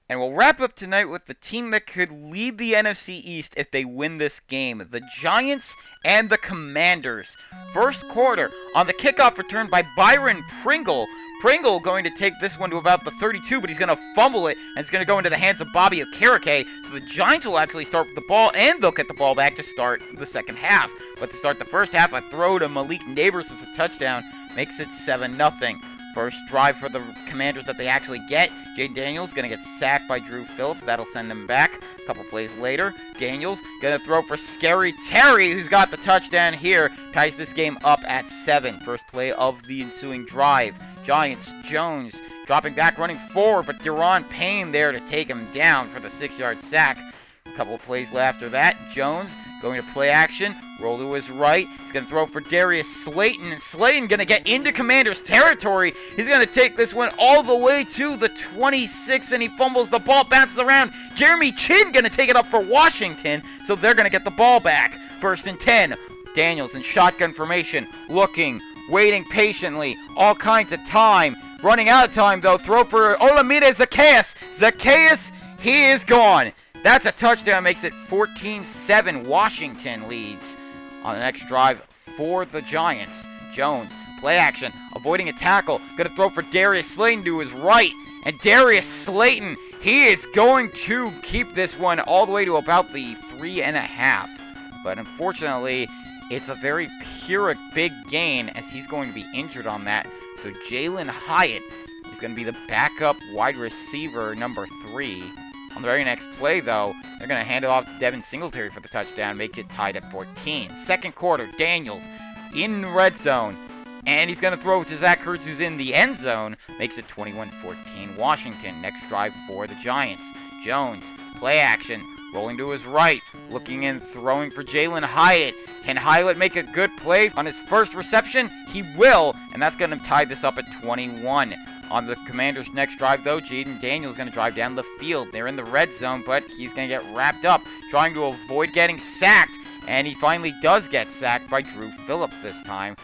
And we'll wrap up tonight with the team that could lead the NFC East if they win this game. The Giants and the Commanders. First quarter on the kickoff return by Byron Pringle. Pringle going to take this one to about the 32, but he's going to fumble it, and it's going to go into the hands of Bobby Okereke. So the Giants will actually start with the ball, and they'll get the ball back to start the second half. But to start the first half, a throw to Malik Neighbors as a touchdown makes it 7-0. First drive for the Commanders that they actually get. Jay Daniels going to get sacked by Drew Phillips. That'll send him back. A couple plays later, Daniels going to throw for Scary Terry, who's got the touchdown here. Ties this game up at 7. First play of the ensuing drive. Giants, Jones dropping back, running forward, but Deron Payne there to take him down for the 6-yard sack. A couple of plays after that, Jones going to play action, roll to his right. He's going to throw for Darius Slayton, and Slayton going to get into Commanders territory. He's going to take this one all the way to the 26, and he fumbles the ball, bounces around. Jeremy Chinn going to take it up for Washington, so they're going to get the ball back. 1st and 10. Daniels in shotgun formation, looking, waiting patiently, all kinds of time. Running out of time, though. Throw for Olamide Zacchaeus. Zacchaeus, he is gone. That's a touchdown, makes it 14-7. Washington leads on the next drive for the Giants. Jones, play action, avoiding a tackle. Going to throw for Darius Slayton to his right. And Darius Slayton, he is going to keep this one all the way to about the 3.5. But unfortunately, it's a very Pyrrhic big gain as he's going to be injured on that. So Jalen Hyatt is going to be the backup wide receiver number 3. On the very next play, though, they're going to hand it off to Devin Singletary for the touchdown, make it tied at 14. Second quarter, Daniels in the red zone, and he's going to throw to Zach Ertz, who's in the end zone, makes it 21-14. Washington, next drive for the Giants. Jones, play action, rolling to his right, looking and throwing for Jalen Hyatt. Can Hyatt make a good play on his first reception? He will, and that's going to tie this up at 21. On the Commanders' next drive, though, Jaden Daniels is going to drive down the field. They're in the red zone, but he's going to get wrapped up, trying to avoid getting sacked, and he finally does get sacked by Drew Phillips this time.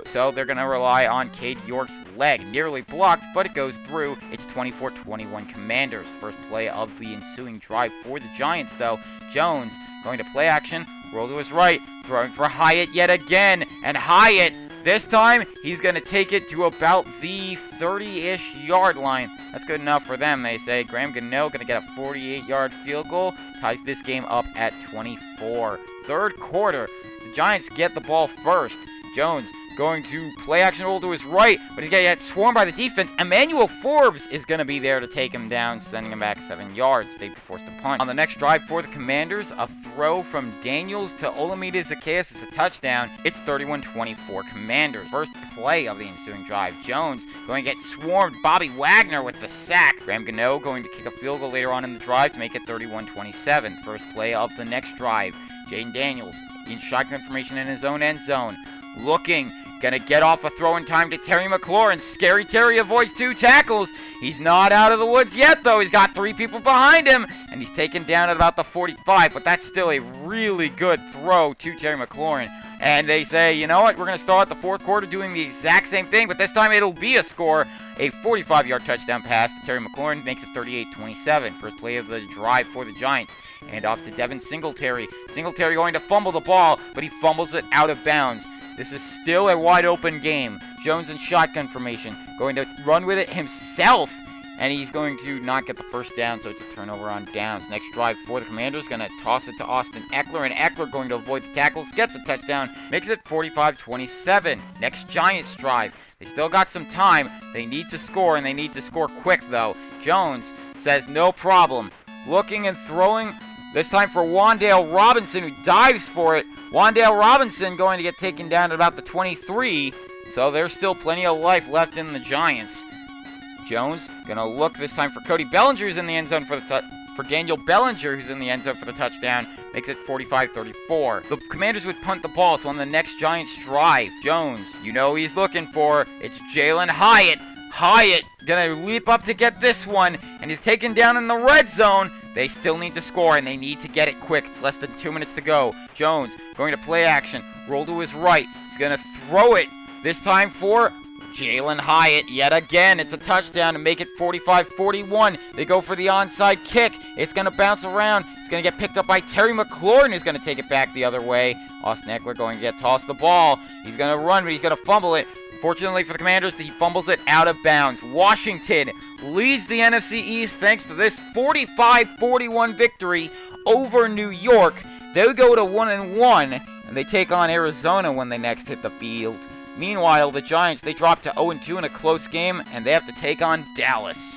So they're going to rely on Cade York's leg. Nearly blocked, but it goes through. It's 24-21 Commanders. First play of the ensuing drive for the Giants, though. Jones going to play action, roll to his right, throwing for Hyatt yet again, and Hyatt, this time, he's going to take it to about the 30-ish yard line. That's good enough for them, they say. Graham Gano going to get a 48-yard field goal. Ties this game up at 24. Third quarter, the Giants get the ball first. Jones going to play action roll to his right, but he's going to get swarmed by the defense. Emmanuel Forbes is going to be there to take him down, sending him back 7 yards. They'd be forced to punt. On the next drive for the Commanders, a throw from Daniels to Olamide Zacchaeus is a touchdown. It's 31-24 Commanders. First play of the ensuing drive. Jones going to get swarmed. Bobby Wagner with the sack. Graham Gano going to kick a field goal later on in the drive to make it 31-27. First play of the next drive. Jaden Daniels in shotgun formation in his own end zone. Looking, gonna get off a throw in time to Terry McLaurin. Scary Terry avoids 2 tackles. He's not out of the woods yet, though. He's got 3 people behind him, and he's taken down at about the 45, but that's still a really good throw to Terry McLaurin. And they say, you know what, we're going to start the fourth quarter doing the exact same thing, but this time it'll be a score. A 45-yard touchdown pass to Terry McLaurin makes it 38-27. First play of the drive for the Giants. And off to Devin Singletary. Singletary going to fumble the ball, but he fumbles it out of bounds. This is still a wide open game. Jones in shotgun formation, going to run with it himself. And he's going to not get the first down, so it's a turnover on downs. Next drive for the Commanders, going to toss it to Austin Eckler, and Eckler going to avoid the tackles, gets a touchdown, makes it 45-27. Next Giants drive. They still got some time. They need to score, and they need to score quick, though. Jones says no problem. Looking and throwing, this time for Wan'Dale Robinson, who dives for it. Wan'Dale Robinson going to get taken down at about the 23, so there's still plenty of life left in the Giants. Jones going to look this time for Cody Bellinger, who's in the end zone for Daniel Bellinger, who's in the end zone for the touchdown. Makes it 45-34. The Commanders would punt the ball, so on the next Giants drive, Jones, you know he's looking for. It's Jalen Hyatt. Hyatt going to leap up to get this one, and he's taken down in the red zone. They still need to score, and they need to get it quick. It's less than 2 minutes to go. Jones going to play action. Roll to his right. He's going to throw it. This time for Jalen Hyatt. Yet again, it's a touchdown to make it 45-41. They go for the onside kick. It's going to bounce around. It's going to get picked up by Terry McLaurin, who's going to take it back the other way. Austin Eckler going to get tossed the ball. He's going to run, but he's going to fumble it. Fortunately for the Commanders, he fumbles it out of bounds. Washington leads the NFC East thanks to this 45-41 victory over New York. They go to 1-1, and they take on Arizona when they next hit the field. Meanwhile, the Giants, they drop to 0-2 in a close game, and they have to take on Dallas.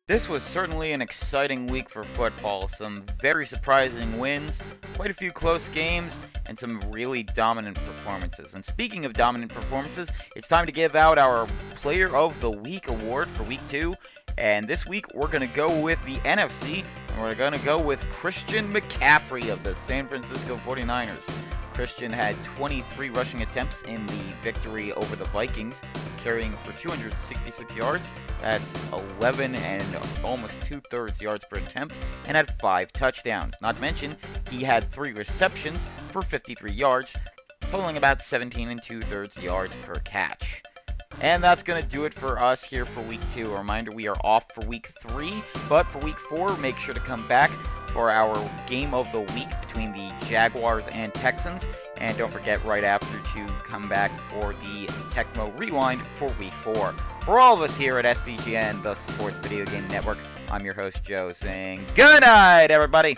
This was certainly an exciting week for football. Some very surprising wins, quite a few close games, and some really dominant performances. And speaking of dominant performances, it's time to give out our Player of the Week award for Week 2. And this week, we're going to go with the NFC, and we're going to go with Christian McCaffrey of the San Francisco 49ers. Christian had 23 rushing attempts in the victory over the Vikings, carrying for 266 yards. That's 11 and almost 2/3 yards per attempt, and had 5 touchdowns. Not to mention, he had 3 receptions for 53 yards, totaling about 17 and 2/3 yards per catch. And that's going to do it for us here for Week 2. A reminder, we are off for Week 3, but for Week 4, make sure to come back for our game of the week between the Jaguars and Texans. And don't forget right after to come back for the Tecmo Rewind for Week 4. For all of us here at SVGN, the Sports Video Game Network, I'm your host, Joe, saying good night, everybody!